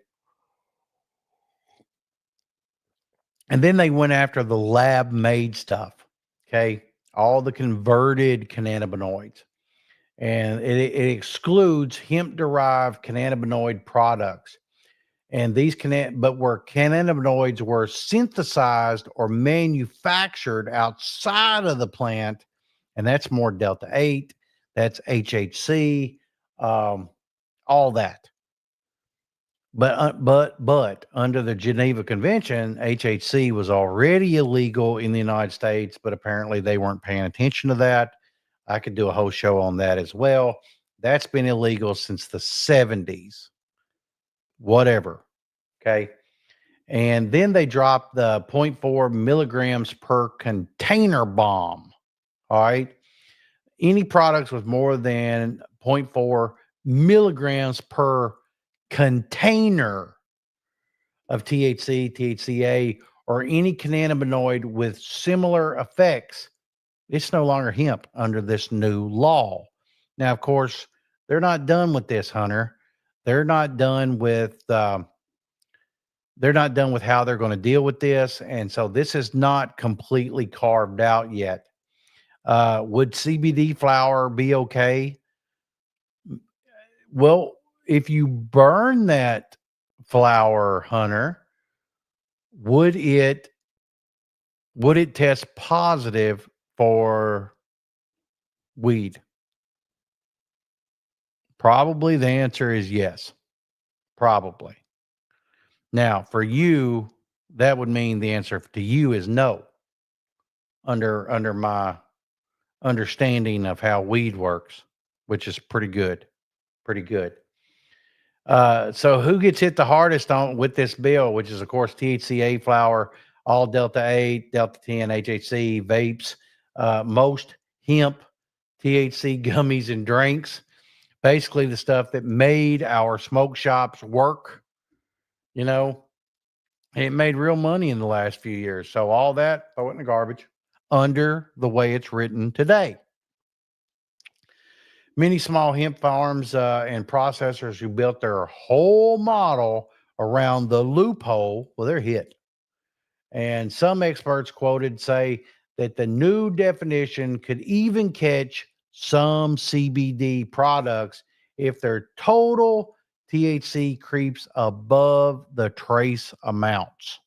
And then they went after the lab made stuff. Okay. All the converted cannabinoids. And it excludes hemp derived cannabinoid products. And but where cannabinoids were synthesized or manufactured outside of the plant, and that's more delta 8, that's HHC, all that. But under the Geneva Convention, HHC was already illegal in the United States, but apparently they weren't paying attention to that. I could do a whole show on that as well. That's been illegal since the 70s. Whatever. Okay. And then they dropped the zero point 0.4 milligrams per container bomb. All right. Any products with more than 0 0.4 milligrams per container of THC, THCA, or any cannabinoid with similar effects, it's no longer hemp under this new law. Now, of course, they're not done with this, Hunter. They're not done with how they're going to deal with this, and so this is not completely carved out yet. Would CBD flower be okay? Well, if you burn that flower, Hunter, would it test positive for weed? Probably the answer is yes. Probably. Now, for you, that would mean the answer to you is no. Under my understanding of how weed works, which is pretty good. Pretty good. So who gets hit the hardest on with this bill, which is of course THCA flower, all Delta 8, Delta 10, HHC, vapes, most hemp THC gummies and drinks, basically the stuff that made our smoke shops work, you know, it made real money in the last few years. So all that, throw it in the garbage under the way it's written today. Many small hemp farms and processors who built their whole model around the loophole, well, they're hit. And some experts quoted say that the new definition could even catch some CBD products if their total THC creeps above the trace amounts.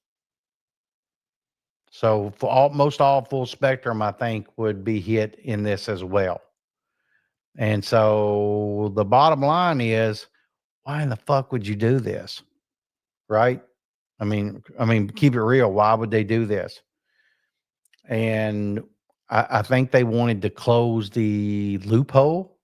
So for almost all full spectrum, I think would be hit in this as well. And so the bottom line is, why in the fuck would you do this? Right? I mean, keep it real. Why would they do this? And I think they wanted to close the loophole.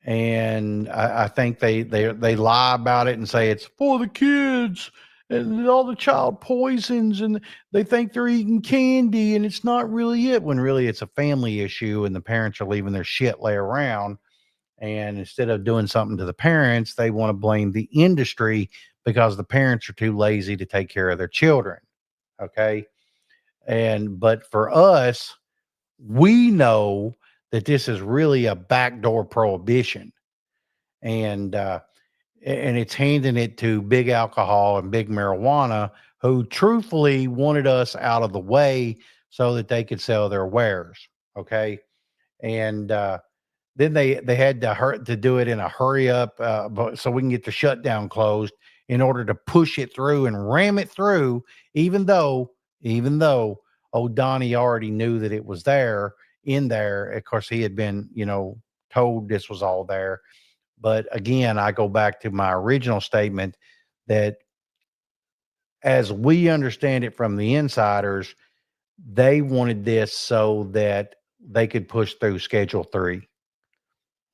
And I think they lie about it and say it's for the kids and all the child poisons, and they think they're eating candy, and it's not really it, when really it's a family issue and the parents are leaving their shit lay around. And instead of doing something to the parents, they want to blame the industry because the parents are too lazy to take care of their children. Okay. But for us, we know that this is really a backdoor prohibition. And, and it's handing it to big alcohol and big marijuana, who truthfully wanted us out of the way so that they could sell their wares. Okay. And, then they had to do it in a hurry up, so we can get the shutdown closed in order to push it through and ram it through, even though old Donnie already knew that it was there in there. Of course, he had been, told this was all there. But again, I go back to my original statement that as we understand it from the insiders, they wanted this so that they could push through Schedule 3.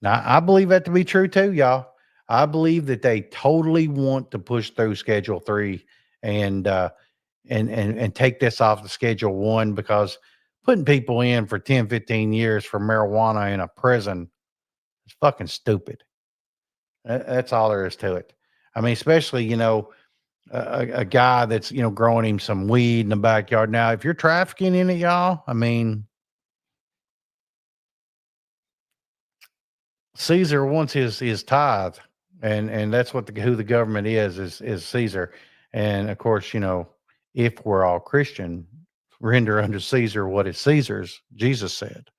Now, I believe that to be true too, y'all. I believe that they totally want to push through Schedule 3 and and take this off the Schedule 1, because putting people in for 10, 15 years for marijuana in a prison is fucking stupid. That's all there is to it. I mean, especially, a guy that's, growing him some weed in the backyard. Now, if you're trafficking in it, y'all, I mean, Caesar wants his tithe, and that's what who the government is Caesar. And of course, if we're all Christian, render unto Caesar what is Caesar's, Jesus said.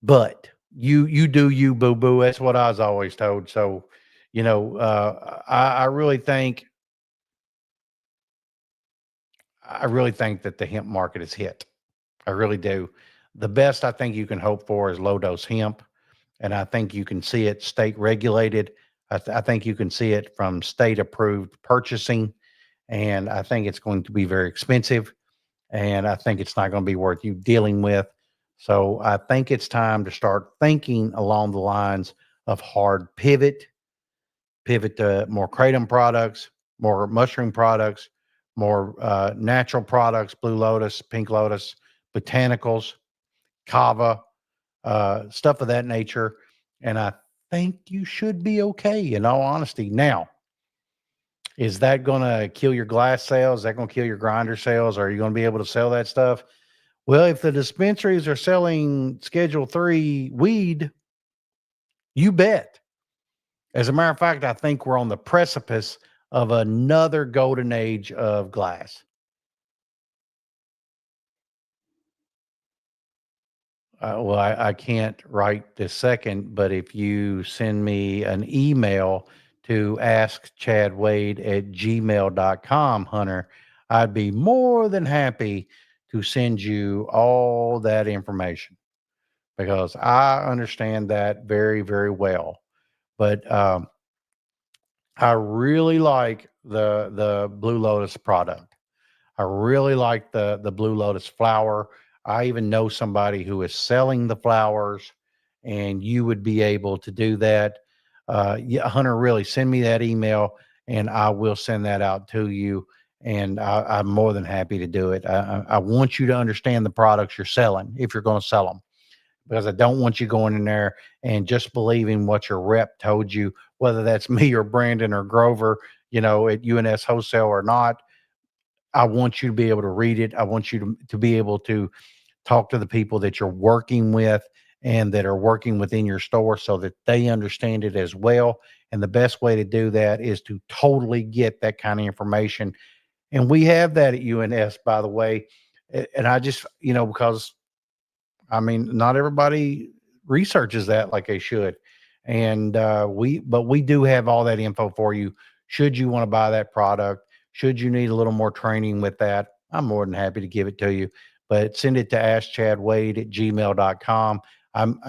But you do you, boo boo. That's what I was always told. So, I really think that the hemp market is hit. I really do. The best I think you can hope for is low dose hemp, and I think you can see it state regulated. I think you can see it from state approved purchasing, and I think it's going to be very expensive, and I think it's not going to be worth you dealing with. So I think it's time to start thinking along the lines of hard pivot to more kratom products, more mushroom products, more natural products, blue lotus, pink lotus, botanicals, kava, stuff of that nature. And I think you should be okay, in all honesty. Now, is that going to kill your glass sales? Is that going to kill your grinder sales? Are you going to be able to sell that stuff? Well, if the dispensaries are selling Schedule 3 weed, you bet. As a matter of fact, I think we're on the precipice of another golden age of glass. Well, I can't right this second, but if you send me an email to askchadwade@gmail.com, Hunter, I'd be more than happy to send you all that information, because I understand that very, very well. But I really like the Blue Lotus product. I really like the Blue Lotus flower. I even know somebody who is selling the flowers, and you would be able to do that. Yeah, Hunter, really send me that email, and I will send that out to you. And I'm more than happy to do it. I want you to understand the products you're selling if you're going to sell them. because I don't want you going in there and just believing what your rep told you, whether that's me or Brandon or Grover, at UNS Wholesale or not. I want you to be able to read it. I want you to be able to talk to the people that you're working with and that are working within your store so that they understand it as well. And the best way to do that is to totally get that kind of information. And we have that at UNS, by the way. And I just, because I mean, not everybody researches that like they should. And but we do have all that info for you. Should you want to buy that product, should you need a little more training with that, I'm more than happy to give it to you. But send it to askchadwade@gmail.com.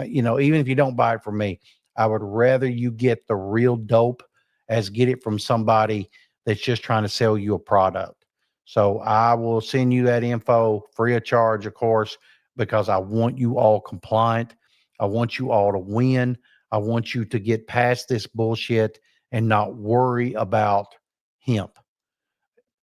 Even if you don't buy it from me, I would rather you get the real dope as get it from somebody that's just trying to sell you a product. So I will send you that info free of charge, of course, because I want you all compliant. I want you all to win. I want you to get past this bullshit and not worry about hemp.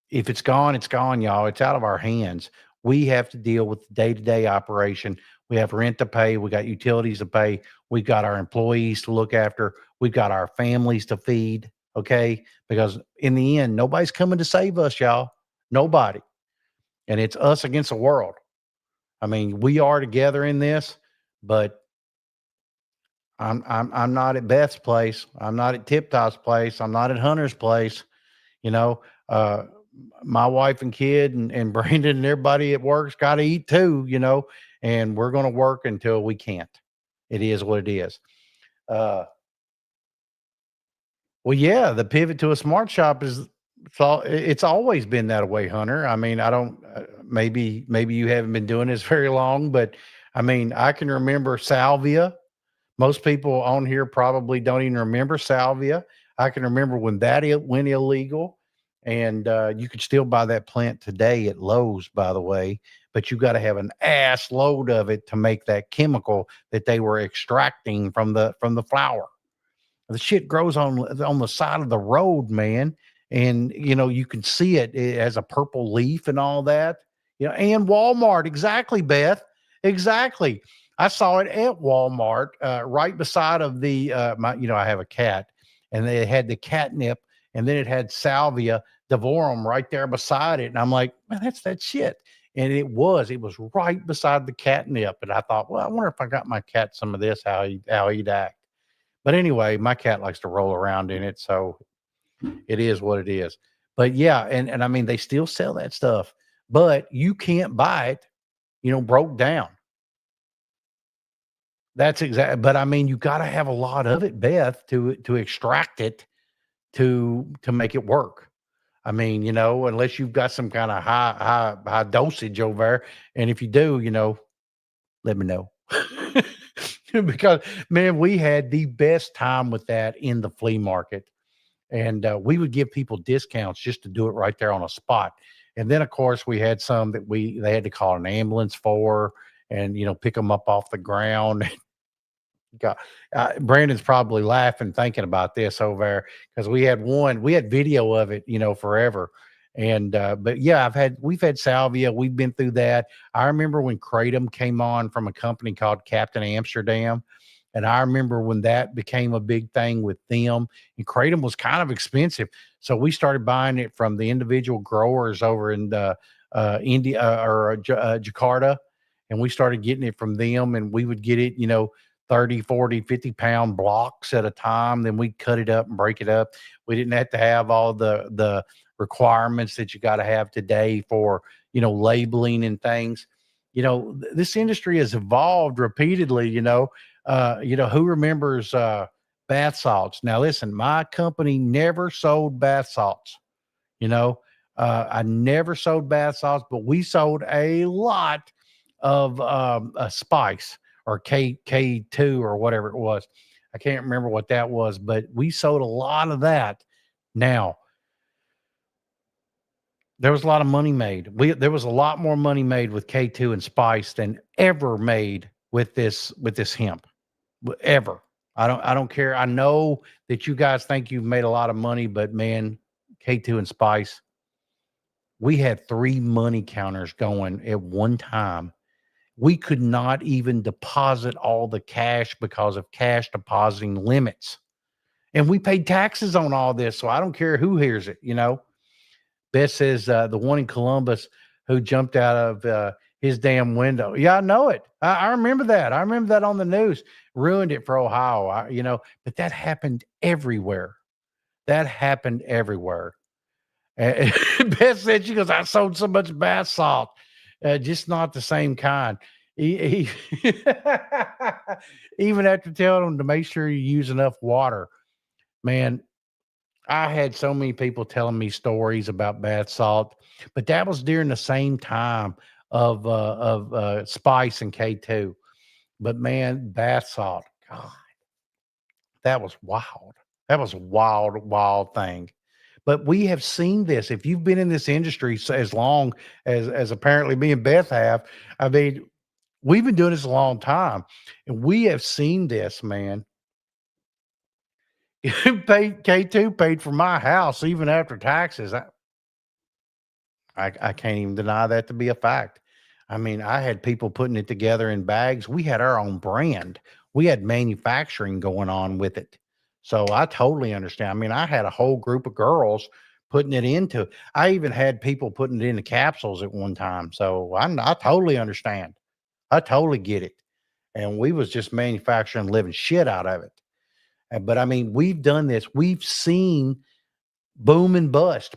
If it's gone, y'all. It's out of our hands. We have to deal with the day-to-day operation. We have rent to pay. We got utilities to pay. We've got our employees to look after. We've got our families to feed. Okay. Because in the end, nobody's coming to save us, y'all. Nobody. And it's us against the world. I mean, we are together in this, but I'm not at Beth's place. I'm not at Tip Top's place. I'm not at Hunter's place. You know, uh, my wife and kid and Brandon and everybody at work's got to eat too. And we're going to work until we can't. It is what it is. Well, yeah, the pivot to a smart shop it's always been that way, Hunter. I mean, I don't maybe you haven't been doing this very long, but I mean, I can remember salvia. Most people on here probably don't even remember salvia. I can remember when went illegal, and you could still buy that plant today at Lowe's, by the way, but you got to have an ass load of it to make that chemical that they were extracting from the flower. The shit grows on the side of the road, man. And you can see it as a purple leaf and all that. And Walmart, exactly, Beth. Exactly. I saw it at Walmart, right beside of the I have a cat, and they had the catnip, and then it had salvia divorum right there beside it. And I'm like, man, that's that shit. And it was right beside the catnip. And I thought, well, I wonder if I got my cat some of this, how he'd act. But anyway, my cat likes to roll around in it, so it is what it is. But yeah, and I mean they still sell that stuff, but you can't buy it, broke down. That's exactly. But I mean, you got to have a lot of it, Beth, to extract it to make it work. I mean, unless you've got some kind of high dosage over there, and if you do, let me know. Because man, we had the best time with that in the flea market, and we would give people discounts just to do it right there on a spot. And then of course we had some that they had to call an ambulance for, and pick them up off the ground. God, Brandon's probably laughing thinking about this over there because we had video of it, forever. And but yeah, we've had salvia, we've been through that. I remember when Kratom came on from a company called Captain Amsterdam, and I remember when that became a big thing with them. And Kratom was kind of expensive, so we started buying it from the individual growers over in India or Jakarta, and we started getting it from them, and we would get it, 30, 40, 50-pound blocks at a time. Then we'd cut it up and break it up. We didn't have to have all the requirements that you got to have today for, labeling and things. This industry has evolved repeatedly, who remembers bath salts? Now listen, my company never sold bath salts. I never sold bath salts, but we sold a lot of a spice or K2 or whatever it was. I can't remember what that was, but we sold a lot of that. Now, there was a lot of money made. There was a lot more money made with K2 and spice than ever made with this hemp. Ever. I don't care. I know that you guys think you've made a lot of money, but man, K2 and spice, we had 3 money counters going at one time. we could not even deposit all the cash because of cash depositing limits. And we paid taxes on all this, so I don't care who hears it, you know. Beth says the one in Columbus who jumped out of his damn window. Yeah, I know it. I remember that. I remember that on the news. Ruined it for Ohio, you know, but that happened everywhere. That happened everywhere. And Beth said, she goes, I sold so much bath salt, just not the same kind. He even after telling him to make sure you use enough water, man, I had so many people telling me stories about bath salt, but that was during the same time of Spice and K2. But man, bath salt, God, that was wild. That was a wild, wild thing. But we have seen this. If you've been in this industry as long as apparently me and Beth have, I mean, we've been doing this a long time, and we have seen this, man. Paid K2 paid for my house even after taxes. I can't even deny that to be a fact. I mean, I had people putting it together in bags. We had our own brand. We had manufacturing going on with it. So I totally understand. I mean, I had a whole group of girls putting it into. I even had people putting it into capsules at one time. So I totally understand. I totally get it. And we was just manufacturing living shit out of it. But I mean, we've done this. We've seen boom and bust,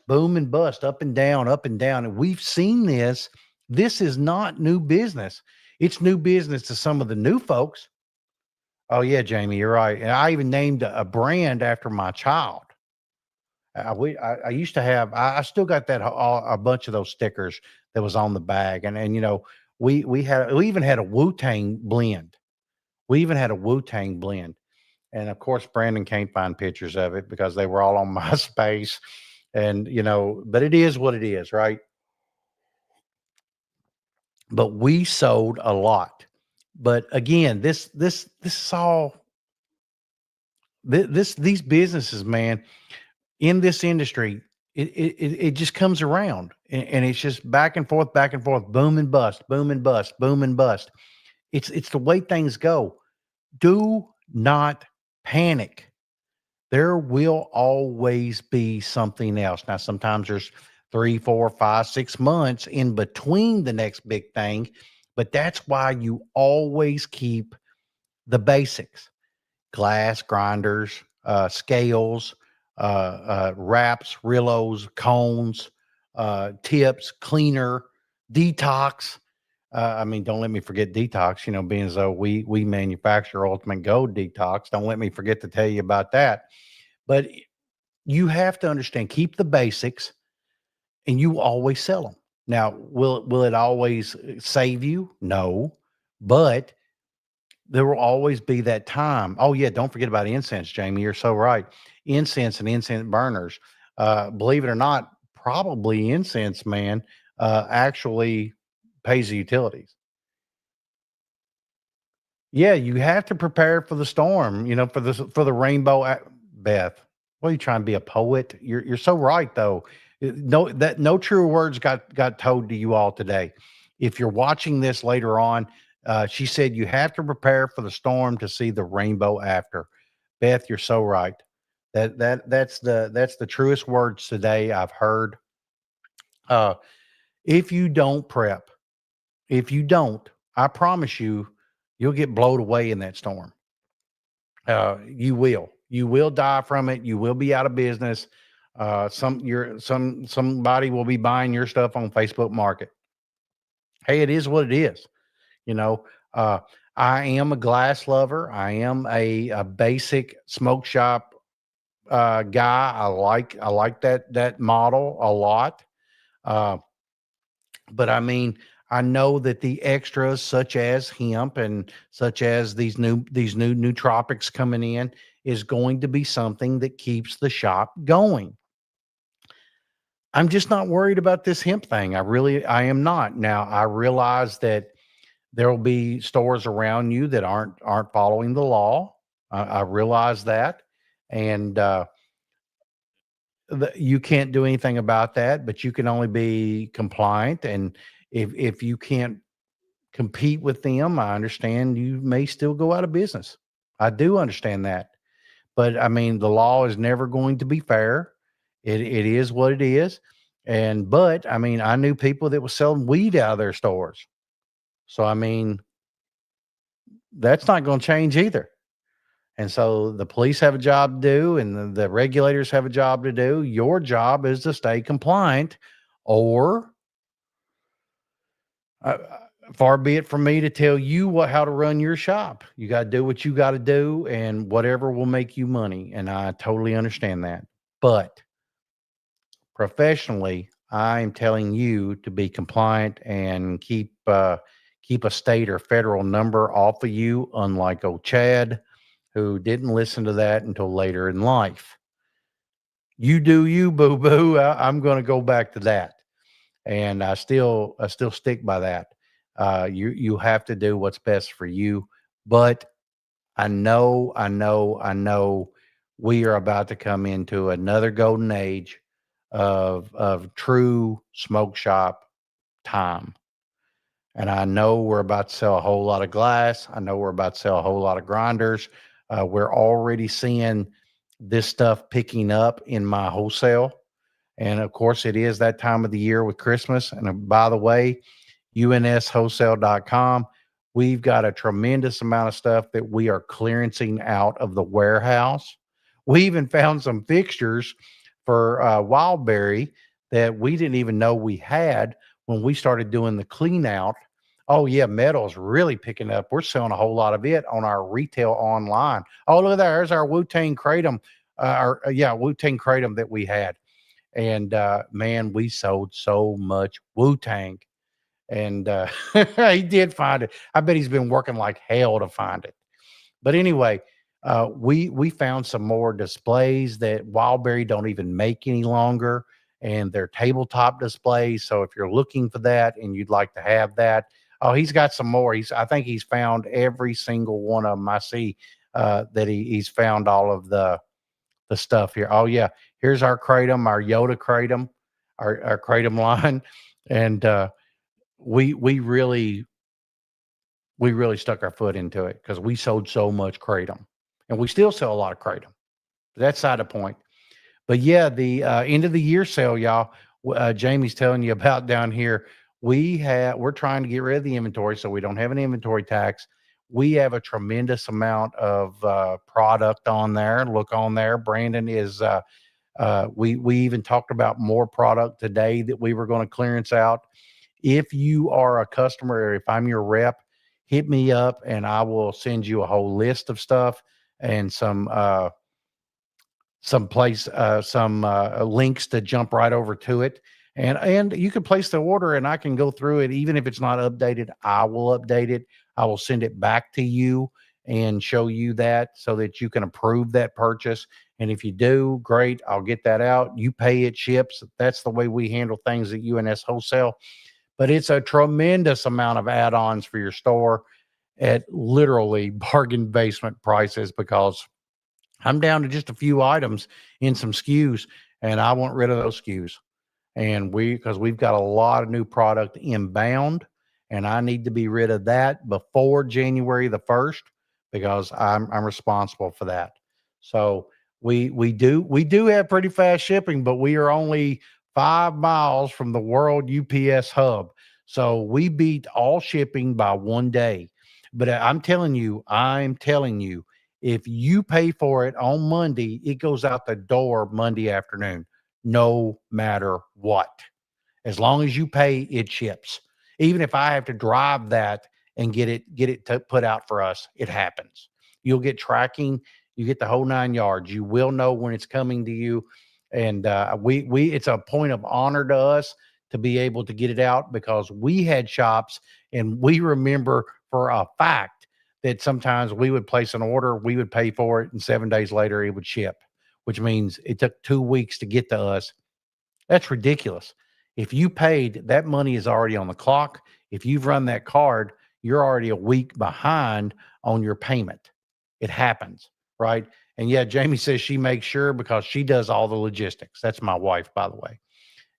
up and down. And we've seen this. This is not new business. It's new business to some of the new folks. Oh, yeah, Jamie, you're right. And I even named a brand after my child. I used to have, I still got that, a bunch of those stickers that was on the bag. And, you know, we even had a Wu Tang blend. We even had a Wu Tang blend. And of course, Brandon can't find pictures of it because they were all on MySpace. And, you know, but it is what it is, right? But we sold a lot. But again, this is all these businesses, man, in this industry, it just comes around, and it's just back and forth, boom and bust, boom and bust, boom and bust. It's the way things go. Do not panic. There will always be something else. Now, sometimes there's 3, 4, 5, 6 months in between the next big thing, but that's why you always keep the basics: glass, grinders, scales, wraps, rillos, cones, tips, cleaner, detox. I mean, don't let me forget detox. You know, being as though we manufacture Ultimate Gold Detox, don't let me forget to tell you about that. But you have to understand, keep the basics, and you always sell them. Now, will it always save you? No, but there will always be that time. Oh yeah, don't forget about incense, Jamie. You're so right. Incense and incense burners. Believe it or not, probably incense, man, actually pays the utilities. Yeah, you have to prepare for the storm, you know, for the rainbow. Beth, what are you trying to be, a poet? You're so right though. No truer words got told to you all today. If you're watching this later on, she said you have to prepare for the storm to see the rainbow after. Beth, you're so right. That's the truest words today I've heard. Uh, if you don't prep, if you don't, I promise you, you'll get blown away in that storm. You will die from it. You will be out of business. Somebody will be buying your stuff on Facebook Market. Hey, it is what it is. You know, I am a glass lover. I am a basic smoke shop guy. I like that model a lot. Uh, but I mean, I know that the extras such as hemp and such as these new nootropics coming in is going to be something that keeps the shop going. I'm just not worried about this hemp thing. I am not. Now, I realize that there will be stores around you that aren't following the law. I realize that, and you can't do anything about that. But you can only be compliant, and if you can't compete with them, I understand you may still go out of business. I do understand that. But I mean, the law is never going to be fair. It is what it is. And but I mean, I knew people that was selling weed out of their stores. So I mean, that's not going to change either. And so the police have a job to do, and the regulators have a job to do. Your job is to stay compliant, or uh, far be it from me to tell you how to run your shop. You got to do what you got to do, and whatever will make you money. And I totally understand that. But professionally, I am telling you to be compliant and keep a state or federal number off of you, unlike old Chad, who didn't listen to that until later in life. You do you, boo boo. I'm going to go back to that, and I still stick by that. You have to do what's best for you, but I know we are about to come into another golden age of true smoke shop time. And I know we're about to sell a whole lot of glass. I know we're about to sell a whole lot of grinders. We're already seeing this stuff picking up in my wholesale. And of course, it is that time of the year with Christmas. And by the way, unswholesale.com. We've got a tremendous amount of stuff that we are clearancing out of the warehouse. We even found some fixtures for Wildberry that we didn't even know we had when we started doing the clean out. Oh, yeah, metal's really picking up. We're selling a whole lot of it on our retail online. Oh, look at that. There's our Wu-Tang Kratom, Wu-Tang Kratom that we had. And man, we sold so much Wu-Tang. And he did find it. I bet he's been working like hell to find it. But anyway, we found some more displays that Wildberry don't even make any longer, and they're tabletop displays. So if you're looking for that and you'd like to have that, oh, he's got some more. I think he's found every single one of them. I see that he's found all of the stuff here. Oh yeah, here's our kratom, our Yoda kratom, our kratom line, and we we really we really stuck our foot into it because we sold so much kratom, and we still sell a lot of kratom. That's side of the point. But yeah, the end of the year sale, y'all. Jamie's telling you about down here. We're trying to get rid of the inventory, so we don't have an inventory tax. We have a tremendous amount of product on there. Look on there. Brandon is. We even talked about more product today that we were going to clearance out. If you are a customer, or if I'm your rep, hit me up and I will send you a whole list of stuff and some links to jump right over to it. And you can place the order and I can go through it. Even if it's not updated, I will update it. I will send it back to you and show you that so that you can approve that purchase. And if you do, great, I'll get that out. You pay, it ships. That's the way we handle things at UNS Wholesale. But it's a tremendous amount of add-ons for your store at literally bargain basement prices, because I'm down to just a few items in some SKUs, and I want rid of those SKUs. And because we've got a lot of new product inbound, and I need to be rid of that before January the 1st, because I'm responsible for that. So we do have pretty fast shipping, but we are only 5 miles from the World UPS hub. So we beat all shipping by 1 day. But I'm telling you, if you pay for it on Monday, it goes out the door Monday afternoon, no matter what. As long as you pay, it ships. Even if I have to drive that and get it put out for us, it happens. You'll get tracking, you get the whole 9 yards. You will know when it's coming to you, and we it's a point of honor to us to be able to get it out, because we had shops and we remember for a fact that sometimes we would place an order, we would pay for it, and 7 days later it would ship, which means it took 2 weeks to get to us. That's ridiculous. If you paid, that money is already on the clock. If you've run that card, you're already a week behind on your payment. It happens, right? And yeah, Jamie says she makes sure because she does all the logistics. That's my wife, by the way.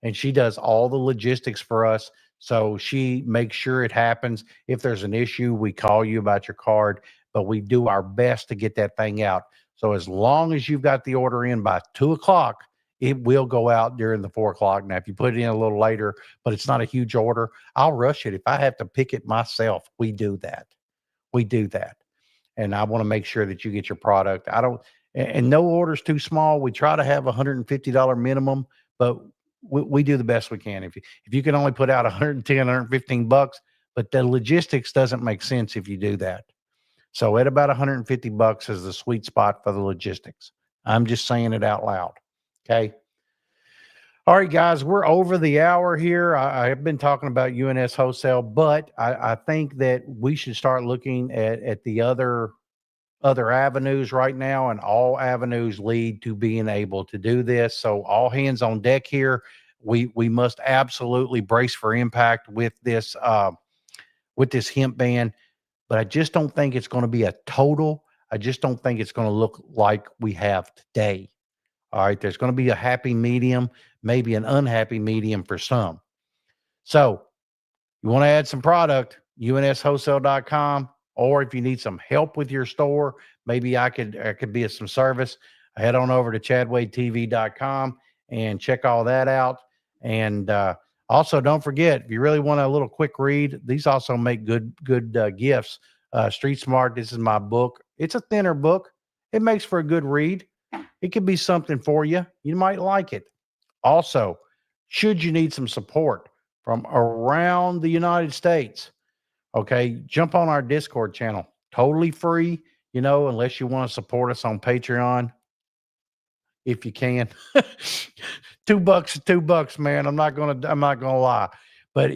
And she does all the logistics for us. So she makes sure it happens. If there's an issue, we call you about your card, but we do our best to get that thing out. So as long as you've got the order in by 2 o'clock, it will go out during the 4 o'clock. Now, if you put it in a little later, but it's not a huge order, I'll rush it. If I have to pick it myself, we do that. We do that. And I want to make sure that you get your product. I don't, and no order's too small. We try to have $150 minimum, but we do the best we can. If you can only put out 110, 115 bucks, but the logistics doesn't make sense if you do that. So at about 150 bucks is the sweet spot for the logistics. I'm just saying it out loud. Okay. All right, guys, we're over the hour here. I have been talking about UNS wholesale, but I think that we should start looking at the other avenues right now, and all avenues lead to being able to do this. So all hands on deck here. We must absolutely brace for impact with this hemp ban, but I just don't think it's going to be a total. I just don't think it's going to look like we have today. All right, there's going to be a happy medium, maybe an unhappy medium for some. So you want to add some product, unswholesale.com, or if you need some help with your store, maybe I could be of some service. Head on over to chadwadetv.com and check all that out. And also, don't forget, if you really want a little quick read, these also make good gifts. Street Smart, this is my book. It's a thinner book. It makes for a good read. It could be something for you. You might like it. Also, should you need some support from around the United States, okay, jump on our Discord channel. Totally free, unless you want to support us on Patreon. If you can. $2 is $2, man. I'm not gonna lie. But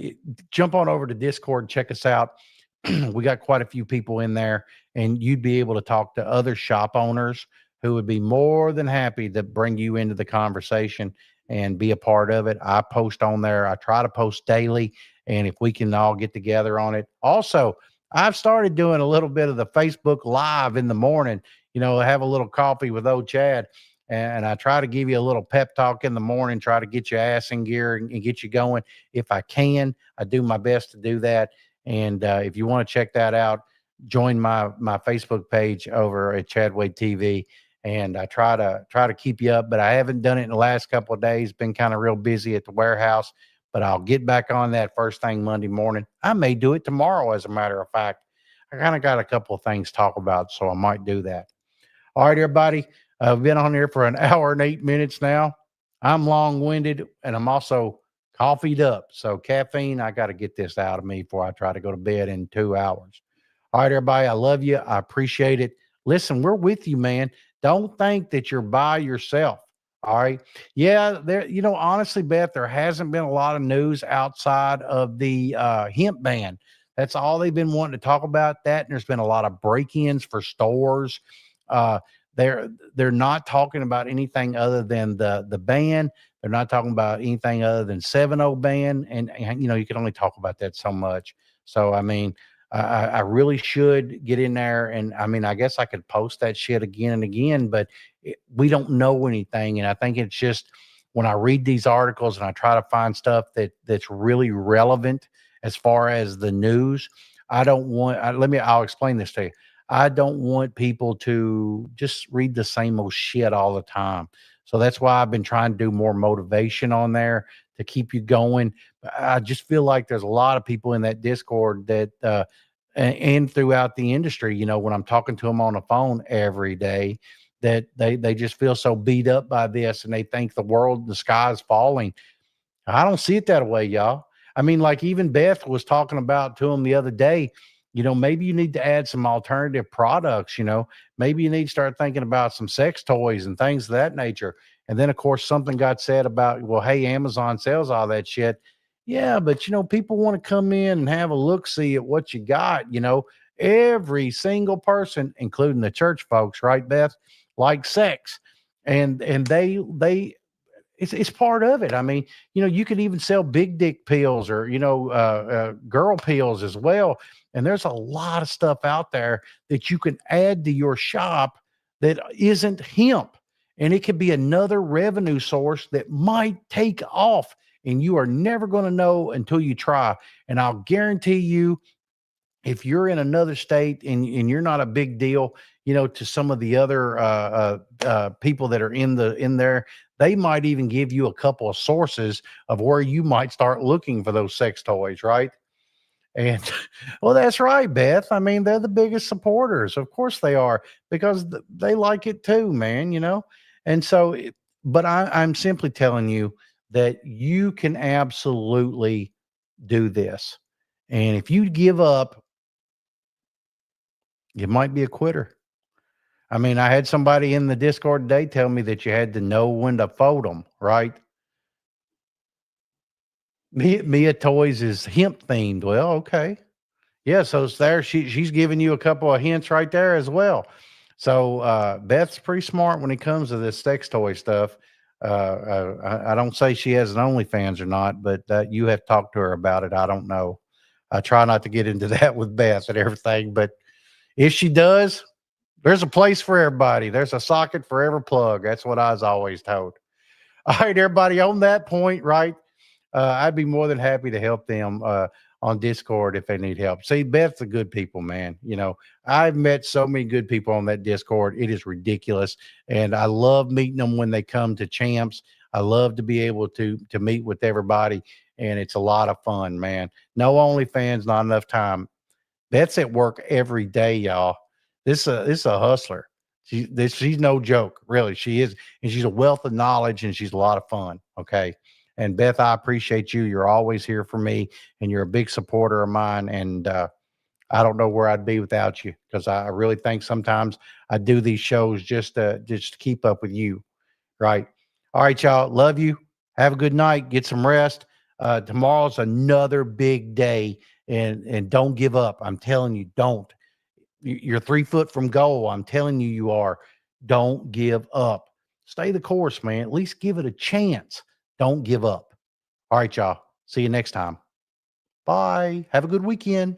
jump on over to Discord, check us out. We got quite a few people in there, and you'd be able to talk to other shop owners who would be more than happy to bring you into the conversation and be a part of it. I post on there. I try to post daily, and if we can all get together on it. Also, I've started doing a little bit of the Facebook Live in the morning, have a little coffee with old Chad, and I try to give you a little pep talk in the morning, try to get your ass in gear and get you going. If I can, I do my best to do that. And if you want to check that out, join my Facebook page over at Chad Wade TV. And I try to keep you up, but I haven't done it in the last couple of days. Been kind of real busy at the warehouse, but I'll get back on that first thing Monday morning. I may do it tomorrow, as a matter of fact. I kind of got a couple of things to talk about, so I might do that. All right, everybody. I've been on here for an hour and 8 minutes now. I'm long-winded, and I'm also coffeeed up. So caffeine, I got to get this out of me before I try to go to bed in 2 hours. All right, everybody. I love you. I appreciate it. Listen, we're with you, man. Don't think that you're by yourself. All right. Yeah, honestly, Beth, there hasn't been a lot of news outside of the hemp ban. That's all they've been wanting to talk about, that. And there's been a lot of break-ins for stores. They're not talking about anything other than the ban. They're not talking about anything other than 7-0 ban. And you can only talk about that so much. So, I mean, I really should get in there. And I mean, I guess I could post that shit again and again, but we don't know anything. And I think it's just when I read these articles and I try to find stuff that's really relevant as far as the news, I'll explain this to you. I don't want people to just read the same old shit all the time. So that's why I've been trying to do more motivation on there to keep you going. I just feel like there's a lot of people in that Discord that, and throughout the industry, when I'm talking to them on the phone every day, that they just feel so beat up by this, and they think the sky is falling. I don't see it that way, y'all. I mean, like even Beth was talking about to him the other day, maybe you need to add some alternative products, maybe you need to start thinking about some sex toys and things of that nature. And then, of course, something got said about, well, hey, Amazon sells all that shit. Yeah, but, people want to come in and have a look-see at what you got, every single person, including the church folks, right, Beth, like sex. And it's part of it. I mean, you could even sell big dick pills or, girl pills as well. And there's a lot of stuff out there that you can add to your shop that isn't hemp. And it could be another revenue source that might take off and you are never going to know until you try. And I'll guarantee you, if you're in another state and you're not a big deal, to some of the other people that are in there, they might even give you a couple of sources of where you might start looking for those sex toys, right? And well, that's right, Beth. I mean, they're the biggest supporters. Of course they are, because they like it too, man, And so, but I'm simply telling you that you can absolutely do this. And if you give up, you might be a quitter. I mean, I had somebody in the Discord today tell me that you had to know when to fold them, right? Mia Toys is hemp themed. Well, okay. Yeah, so it's there. She's giving you a couple of hints right there as well. So Beth's pretty smart when it comes to this sex toy stuff. I don't say she has an OnlyFans or not, but you have talked to her about it. I don't know. I try not to get into that with Beth and everything, but if she does, there's a place for everybody. There's a socket for every plug. That's what I was always told. All right, everybody, on that point, right? I'd be more than happy to help them on Discord if they need help. See, Beth's a good people, man. I've met so many good people on that Discord. It is ridiculous, and I love meeting them when they come to champs. I love to be able to meet with everybody, and it's a lot of fun, man. No OnlyFans, not enough time. Beth's at work every day, y'all. This is a hustler. She's no joke, really. She is, and she's a wealth of knowledge, and she's a lot of fun. Okay. And Beth, I appreciate you. You're always here for me, and you're a big supporter of mine. And I don't know where I'd be without you, because I really think sometimes I do these shows just to keep up with you. Right. All right, y'all. Love you. Have a good night. Get some rest. Tomorrow's another big day, and don't give up. I'm telling you, don't. You're 3 foot from goal. I'm telling you, you are. Don't give up. Stay the course, man. At least give it a chance. Don't give up. All right, y'all. See you next time. Bye. Have a good weekend.